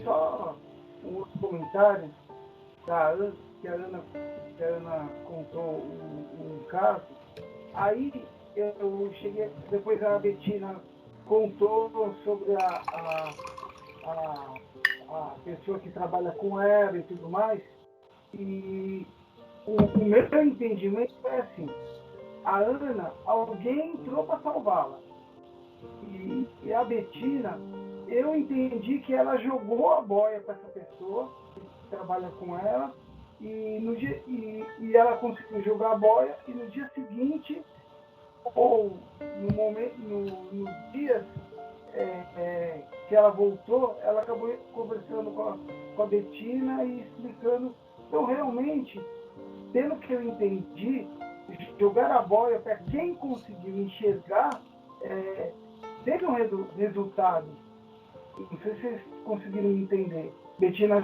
Só um outro comentário que a Ana contou um caso. Aí eu cheguei, depois a Betina contou sobre a pessoa que trabalha com ela e tudo mais. E o meu entendimento é assim: a Ana, alguém entrou para salvá-la. E a Betina, eu entendi que ela jogou a boia para essa pessoa que trabalha com ela, e ela conseguiu jogar a boia, e no dia seguinte, ou nos dias que ela voltou, ela acabou conversando com a Betina e explicando. Então, realmente, pelo que eu entendi, jogar a boia para quem conseguiu enxergar teve um resultado. Não sei se vocês conseguiram entender. Betina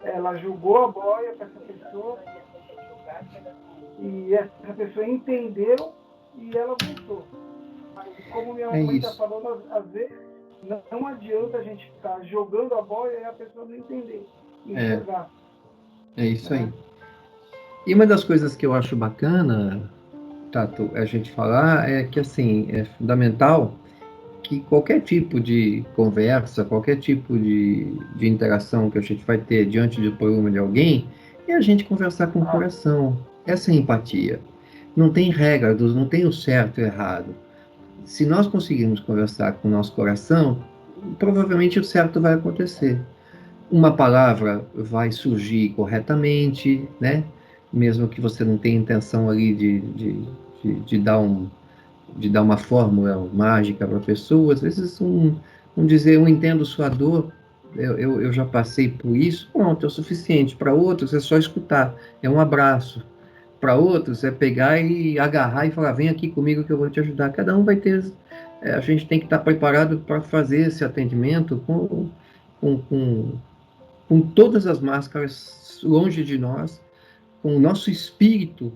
ela jogou a boia para essa pessoa e essa pessoa entendeu e ela voltou. Mas, como minha mãe está falando, às vezes não adianta a gente ficar jogando a boia e a pessoa não entender, não enxergar. É isso aí. E uma das coisas que eu acho bacana, Tato, a gente falar é que, assim, é fundamental que qualquer tipo de conversa, qualquer tipo de interação que a gente vai ter diante do problema de alguém, é a gente conversar com o coração. Essa é a empatia. Não tem regra, não tem o certo e o errado. Se nós conseguirmos conversar com o nosso coração, provavelmente o certo vai acontecer. Uma palavra vai surgir corretamente, né? Mesmo que você não tenha intenção ali de dar uma fórmula mágica para a pessoa. Às vezes, vamos dizer, eu entendo sua dor, eu já passei por isso, pronto, é o suficiente. Para outros, é só escutar, é um abraço. Para outros, é pegar e agarrar e falar, vem aqui comigo que eu vou te ajudar. Cada um vai ter... a gente tem que estar preparado para fazer esse atendimento com todas as máscaras longe de nós, com o nosso espírito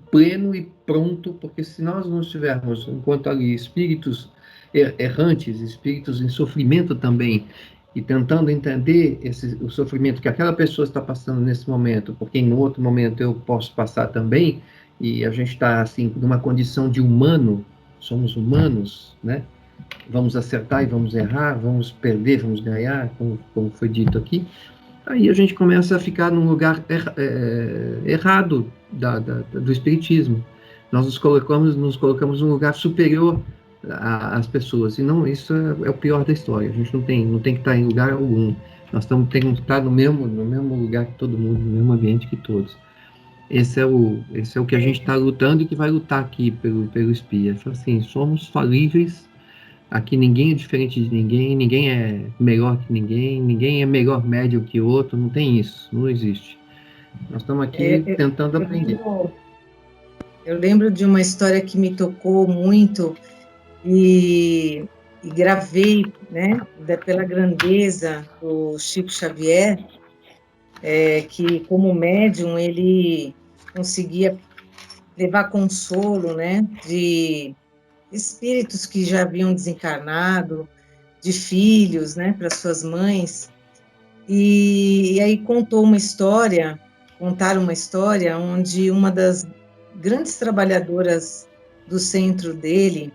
pleno e pronto, porque se nós não estivermos, enquanto ali, espíritos errantes, espíritos em sofrimento também, e tentando entender o sofrimento que aquela pessoa está passando nesse momento, porque em outro momento eu posso passar também, e a gente está, assim, numa condição de humano, somos humanos, né? Vamos acertar e vamos errar, vamos perder, vamos ganhar, como foi dito aqui. Aí a gente começa a ficar num lugar errado do espiritismo. Nós nos colocamos num lugar superior às pessoas. E não, isso é o pior da história. A gente não tem que estar em lugar algum. Nós temos que estar no mesmo lugar que todo mundo, no mesmo ambiente que todos. Esse é o que a gente está lutando e que vai lutar aqui pelo espírito. Assim, somos falíveis. Aqui ninguém é diferente de ninguém, ninguém é melhor que ninguém é melhor médio que outro, não tem isso, não existe. Nós estamos aqui tentando aprender. Eu lembro de uma história que me tocou muito e gravei, né, pela grandeza do Chico Xavier, que como médium ele conseguia levar consolo, né, de espíritos que já haviam desencarnado, de filhos, né, para suas mães, e aí contaram uma história onde uma das grandes trabalhadoras do centro dele,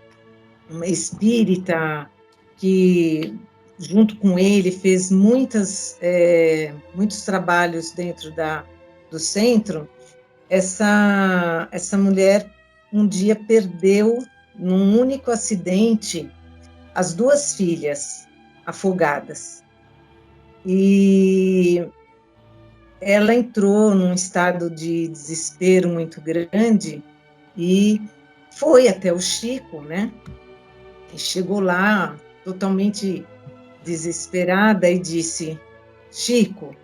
uma espírita que junto com ele fez muitos trabalhos dentro do centro, essa mulher um dia perdeu num único acidente as duas filhas afogadas. E ela entrou num estado de desespero muito grande e foi até o Chico, né? E chegou lá totalmente desesperada e disse: Chico,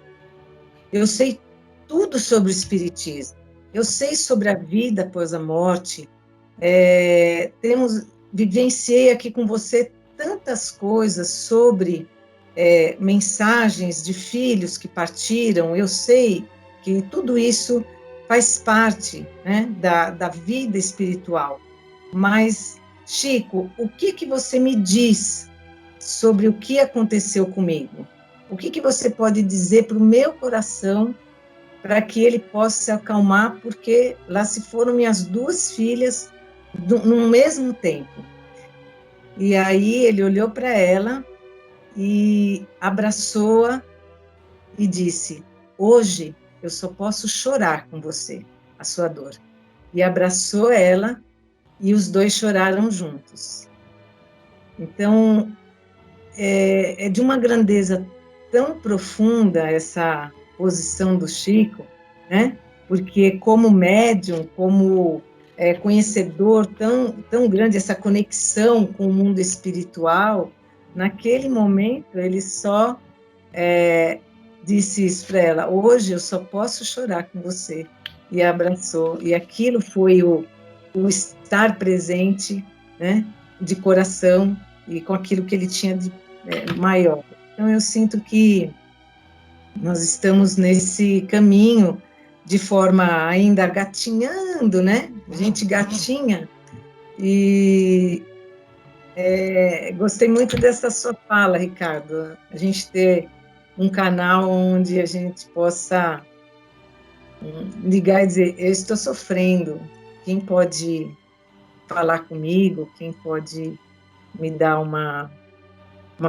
eu sei tudo sobre o espiritismo, eu sei sobre a vida após a morte, vivenciei aqui com você tantas coisas sobre mensagens de filhos que partiram, eu sei que tudo isso faz parte, né, da vida espiritual. Mas, Chico, o que você me diz sobre o que aconteceu comigo? O que você pode dizer para o meu coração para que ele possa se acalmar, porque lá se foram minhas 2 filhas no mesmo tempo. E aí ele olhou para ela e abraçou-a e disse: hoje eu só posso chorar com você, a sua dor. E abraçou ela e os 2 choraram juntos. Então, é de uma grandeza tão profunda essa posição do Chico, né? Porque como médium, como conhecedor tão grande, essa conexão com o mundo espiritual, naquele momento ele só disse isso para ela: hoje eu só posso chorar com você. E abraçou. E aquilo foi o estar presente, né, de coração e com aquilo que ele tinha de maior. Então eu sinto que nós estamos nesse caminho de forma ainda gatinhando, né? A gente gatinha. E gostei muito dessa sua fala, Ricardo. A gente ter um canal onde a gente possa ligar e dizer: eu estou sofrendo, quem pode falar comigo, quem pode me dar uma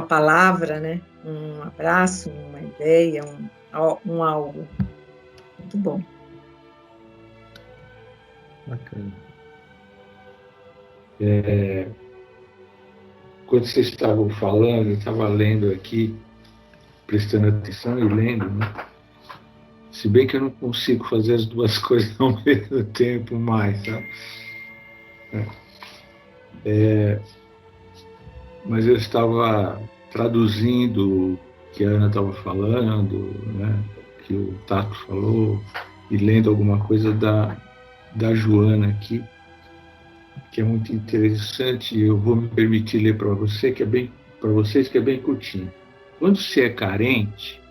palavra, né? Um abraço, uma ideia, um algo. Muito bom. Bacana. Quando vocês estavam falando, eu estava lendo aqui, prestando atenção e lendo, né? Se bem que eu não consigo fazer as 2 coisas ao mesmo tempo mais, tá? Mas eu estava traduzindo o que a Ana estava falando, né? Que o Tato falou, e lendo alguma coisa da Joana aqui, que é muito interessante. Eu vou me permitir ler para vocês, que é bem curtinho. Quando se é carente,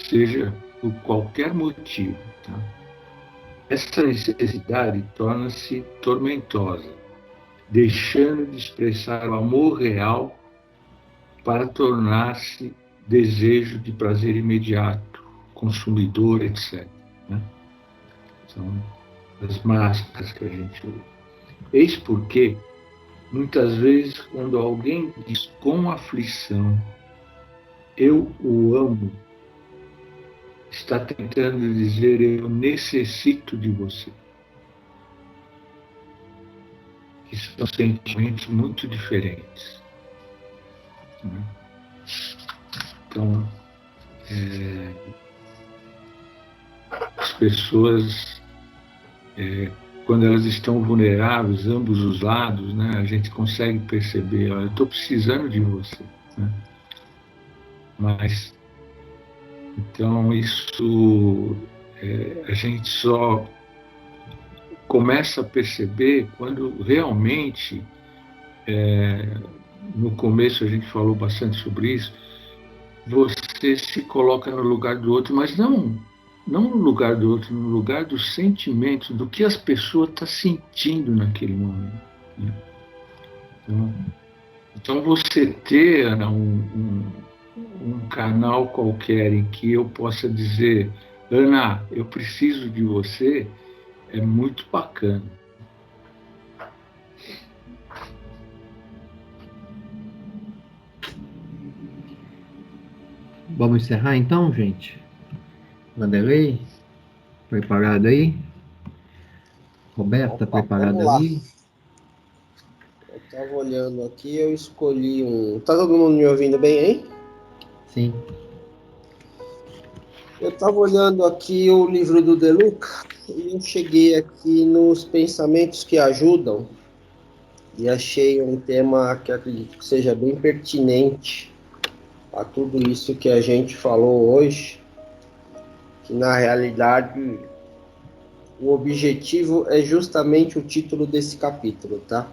seja por qualquer motivo, tá? Essa necessidade torna-se tormentosa, deixando de expressar o amor real para tornar-se desejo de prazer imediato, consumidor, etc. Né? São as máscaras que a gente usa. Eis porque, muitas vezes, quando alguém diz com aflição: eu o amo, está tentando dizer: eu necessito de você. Que são sentimentos muito diferentes. Né? Então, as pessoas, quando elas estão vulneráveis, ambos os lados, né, a gente consegue perceber: eu estou precisando de você. Né? Mas, então, isso a gente só começa a perceber quando realmente, no começo a gente falou bastante sobre isso, você se coloca no lugar do outro, mas não no lugar do outro, no lugar dos sentimentos, do que as pessoas estão sentindo naquele momento. Né? Então você ter um canal qualquer em que eu possa dizer: Ana, eu preciso de você, é muito bacana. Vamos encerrar então, gente? Vanderlei, preparado aí? Roberta, preparada aí? Eu estava olhando aqui, eu escolhi um... Tá todo mundo me ouvindo bem aí? Sim. Eu estava olhando aqui o livro do De Luca e eu cheguei aqui nos pensamentos que ajudam e achei um tema que acredito que seja bem pertinente a tudo isso que a gente falou hoje, que na realidade o objetivo é justamente o título desse capítulo, tá?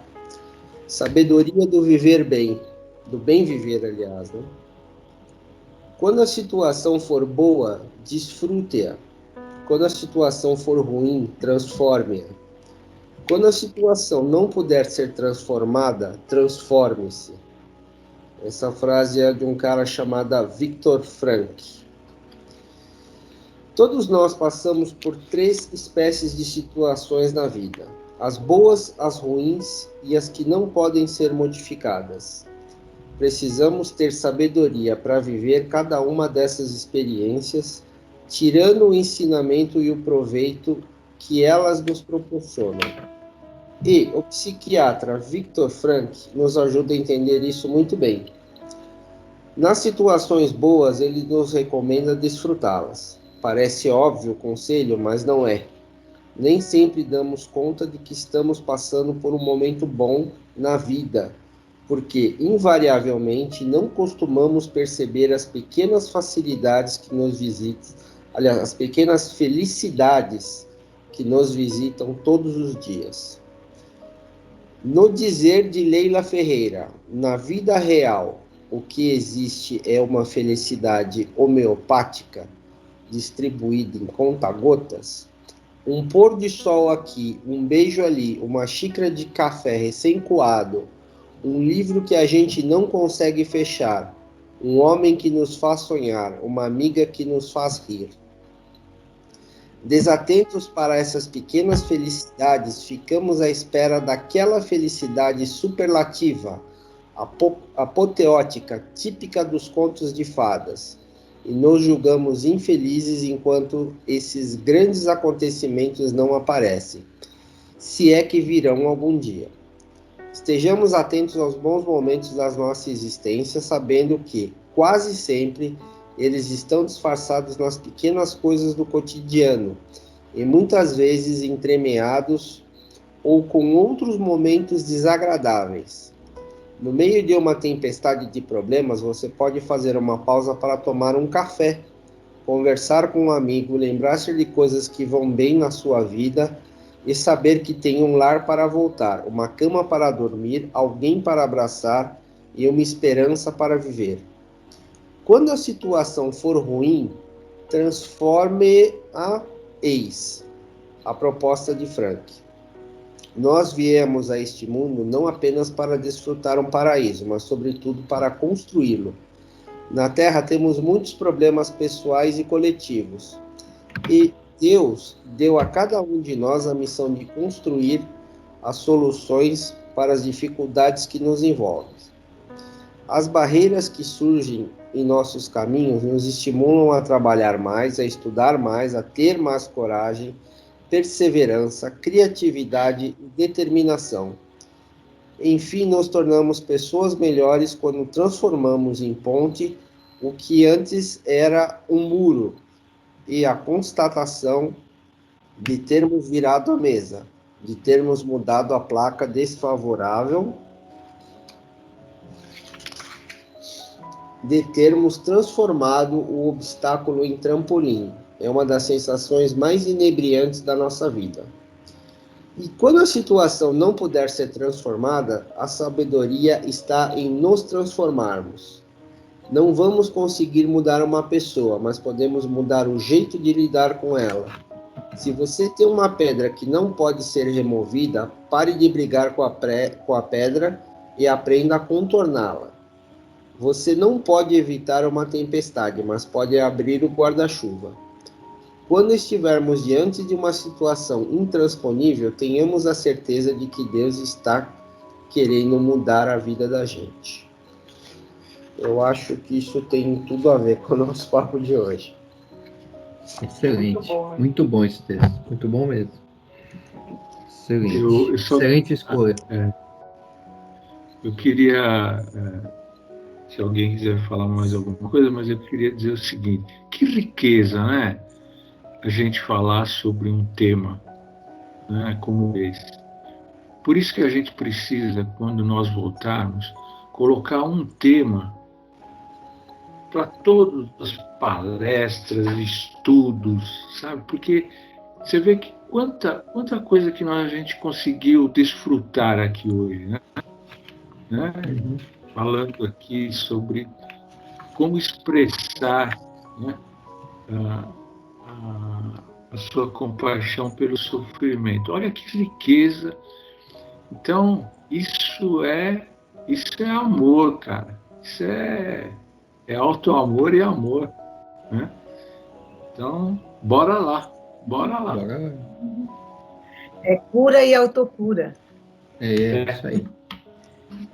Sabedoria do viver bem, do bem viver, aliás, né? Quando a situação for boa, desfrute-a. Quando a situação for ruim, transforme-a. Quando a situação não puder ser transformada, transforme-se. Essa frase é de um cara chamado Viktor Frankl. Todos nós passamos por 3 espécies de situações na vida: as boas, as ruins e as que não podem ser modificadas. Precisamos ter sabedoria para viver cada uma dessas experiências, tirando o ensinamento e o proveito que elas nos proporcionam. E o psiquiatra Viktor Frankl nos ajuda a entender isso muito bem. Nas situações boas, ele nos recomenda desfrutá-las. Parece óbvio o conselho, mas não é. Nem sempre damos conta de que estamos passando por um momento bom na vida, porque, invariavelmente, não costumamos perceber as pequenas facilidades que nos visitam, aliás, as pequenas felicidades que nos visitam todos os dias. No dizer de Leila Ferreira, na vida real, o que existe é uma felicidade homeopática, distribuída em conta-gotas. Um pôr de sol aqui, um beijo ali, uma xícara de café recém-coado, um livro que a gente não consegue fechar, um homem que nos faz sonhar, uma amiga que nos faz rir. Desatentos para essas pequenas felicidades, ficamos à espera daquela felicidade superlativa, apoteótica, típica dos contos de fadas, e nos julgamos infelizes enquanto esses grandes acontecimentos não aparecem, se é que virão algum dia. Estejamos atentos aos bons momentos da nossa existência, sabendo que, quase sempre, eles estão disfarçados nas pequenas coisas do cotidiano, e muitas vezes entremeados ou com outros momentos desagradáveis. No meio de uma tempestade de problemas, você pode fazer uma pausa para tomar um café, conversar com um amigo, lembrar-se de coisas que vão bem na sua vida e saber que tem um lar para voltar, uma cama para dormir, alguém para abraçar e uma esperança para viver. Quando a situação for ruim, transforme-a. Eis a proposta de Frankl. Nós viemos a este mundo não apenas para desfrutar um paraíso, mas sobretudo para construí-lo. Na Terra temos muitos problemas pessoais e coletivos. E Deus deu a cada um de nós a missão de construir as soluções para as dificuldades que nos envolvem. As barreiras que surgem em nossos caminhos nos estimulam a trabalhar mais, a estudar mais, a ter mais coragem, perseverança, criatividade e determinação. Enfim, nos tornamos pessoas melhores quando transformamos em ponte o que antes era um muro e a constatação de termos virado a mesa, de termos mudado a placa desfavorável, de termos transformado o obstáculo em trampolim. É uma das sensações mais inebriantes da nossa vida. E quando a situação não puder ser transformada, a sabedoria está em nos transformarmos. Não vamos conseguir mudar uma pessoa, mas podemos mudar o jeito de lidar com ela. Se você tem uma pedra que não pode ser removida, pare de brigar com a pedra e aprenda a contorná-la. Você não pode evitar uma tempestade, mas pode abrir o guarda-chuva. Quando estivermos diante de uma situação intransponível, tenhamos a certeza de que Deus está querendo mudar a vida da gente. Eu acho que isso tem tudo a ver com o nosso papo de hoje. Excelente. Muito bom esse texto. Muito bom mesmo. Excelente. Excelente escolha. Eu queria... se alguém quiser falar mais alguma coisa, mas eu queria dizer o seguinte: que riqueza, né? A gente falar sobre um tema, né, como esse. Por isso que a gente precisa, quando nós voltarmos, colocar um tema para todas as palestras, estudos, sabe? Porque você vê que quanta coisa que a gente conseguiu desfrutar aqui hoje, né? Uhum. Falando aqui sobre como expressar, né, a sua compaixão pelo sofrimento. Olha que riqueza. Então, isso é amor, cara. Isso é auto-amor e amor, né? Então, bora lá. É cura e autocura. É isso aí.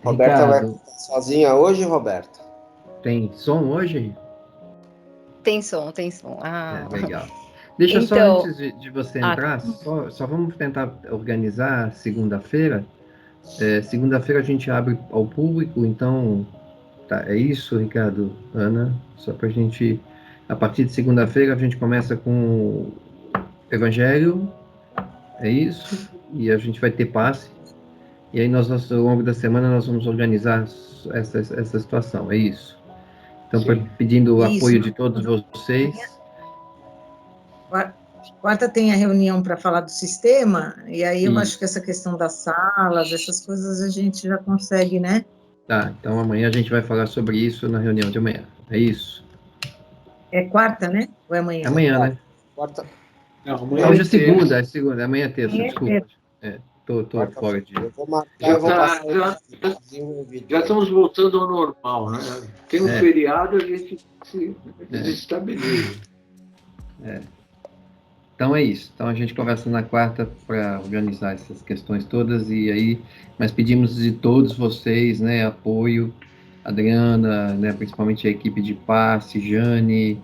Roberta vai Ricardo, ficar sozinha hoje, Roberta? tem som hoje? Tem som. Ah. Legal. Deixa só Então, antes de você entrar, só vamos tentar organizar segunda-feira. Segunda-feira a gente abre ao público, então tá, é isso, Ricardo, Ana, só para a gente, a partir de segunda-feira a gente começa com o Evangelho, é isso, e a gente vai ter passe, e aí nós, ao longo da semana, nós vamos organizar essa situação, é isso. Então, pedindo o apoio de todos vocês. Quarta tem a reunião para falar do sistema, e aí eu acho que essa questão das salas, essas coisas a gente já consegue, né? Tá, então amanhã a gente vai falar sobre isso na reunião de amanhã, é isso? É quarta, né? Ou é amanhã? Amanhã, né? Quarta. Não, amanhã hoje é segunda, amanhã é terça, desculpa. Tô fora de... Eu vou marcar, já estamos voltando ao normal, né? Tem um feriado, a gente se desestabiliza. Então é isso. Então a gente conversa na quarta para organizar essas questões todas e aí, mas pedimos de todos vocês, né, apoio, Adriana, né, principalmente a equipe de passe, Jane,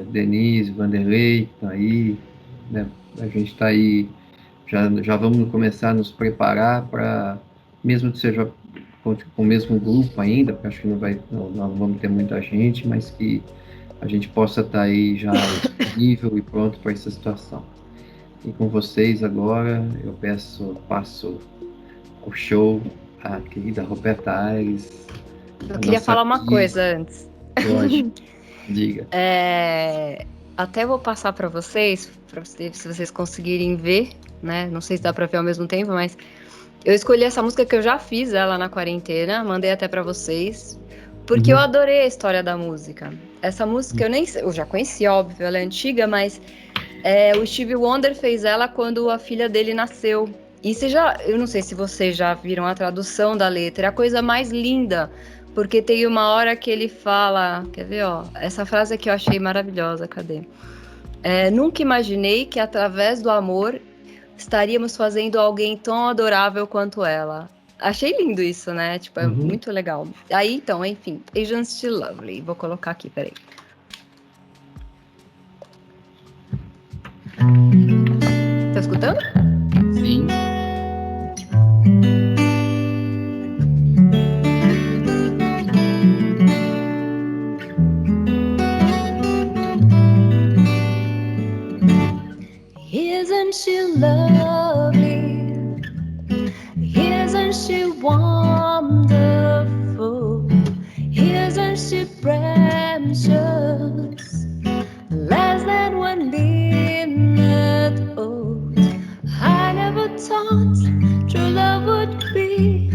Denise, Vanderlei, que tá aí, né, a gente está aí, já vamos começar a nos preparar para, mesmo que seja com o mesmo grupo ainda, porque acho que não vamos ter muita gente, mas que a gente possa estar aí já disponível e pronto para essa situação. E com vocês agora, eu passo o show à querida Roberta Aires. Eu queria falar uma coisa antes. Lógico, diga. Até vou passar para vocês, se vocês conseguirem ver, né? Não sei se dá para ver ao mesmo tempo, mas eu escolhi essa música que eu já fiz ela na quarentena, mandei até para vocês. Porque eu adorei a história da música. Essa música eu já conheci, óbvio, ela é antiga, mas o Stevie Wonder fez ela quando a filha dele nasceu. E eu não sei se vocês já viram a tradução da letra, é a coisa mais linda, porque tem uma hora que ele fala, quer ver, ó, essa frase aqui eu achei maravilhosa, cadê? Nunca imaginei que através do amor estaríamos fazendo alguém tão adorável quanto ela. Achei lindo isso, né? Tipo, é muito legal. Aí, então, enfim, Asian Still Lovely. Vou colocar aqui, peraí. Tá escutando? Sim. Isn't she lovely? Isn't she wonderful? Isn't she precious? Less than 1 minute old. I never thought true love would be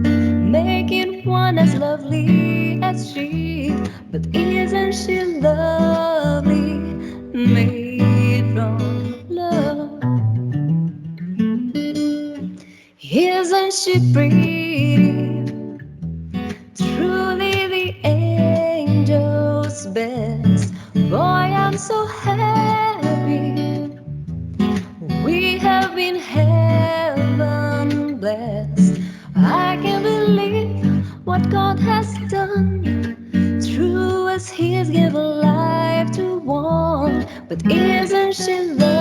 making one as lovely as she. But isn't she lovely? Made from love. Isn't she pretty? Truly the angel's best. Boy, I'm so happy. We have been heaven blessed. I can't believe what God has done. True as He's given life to one. But isn't she lovely?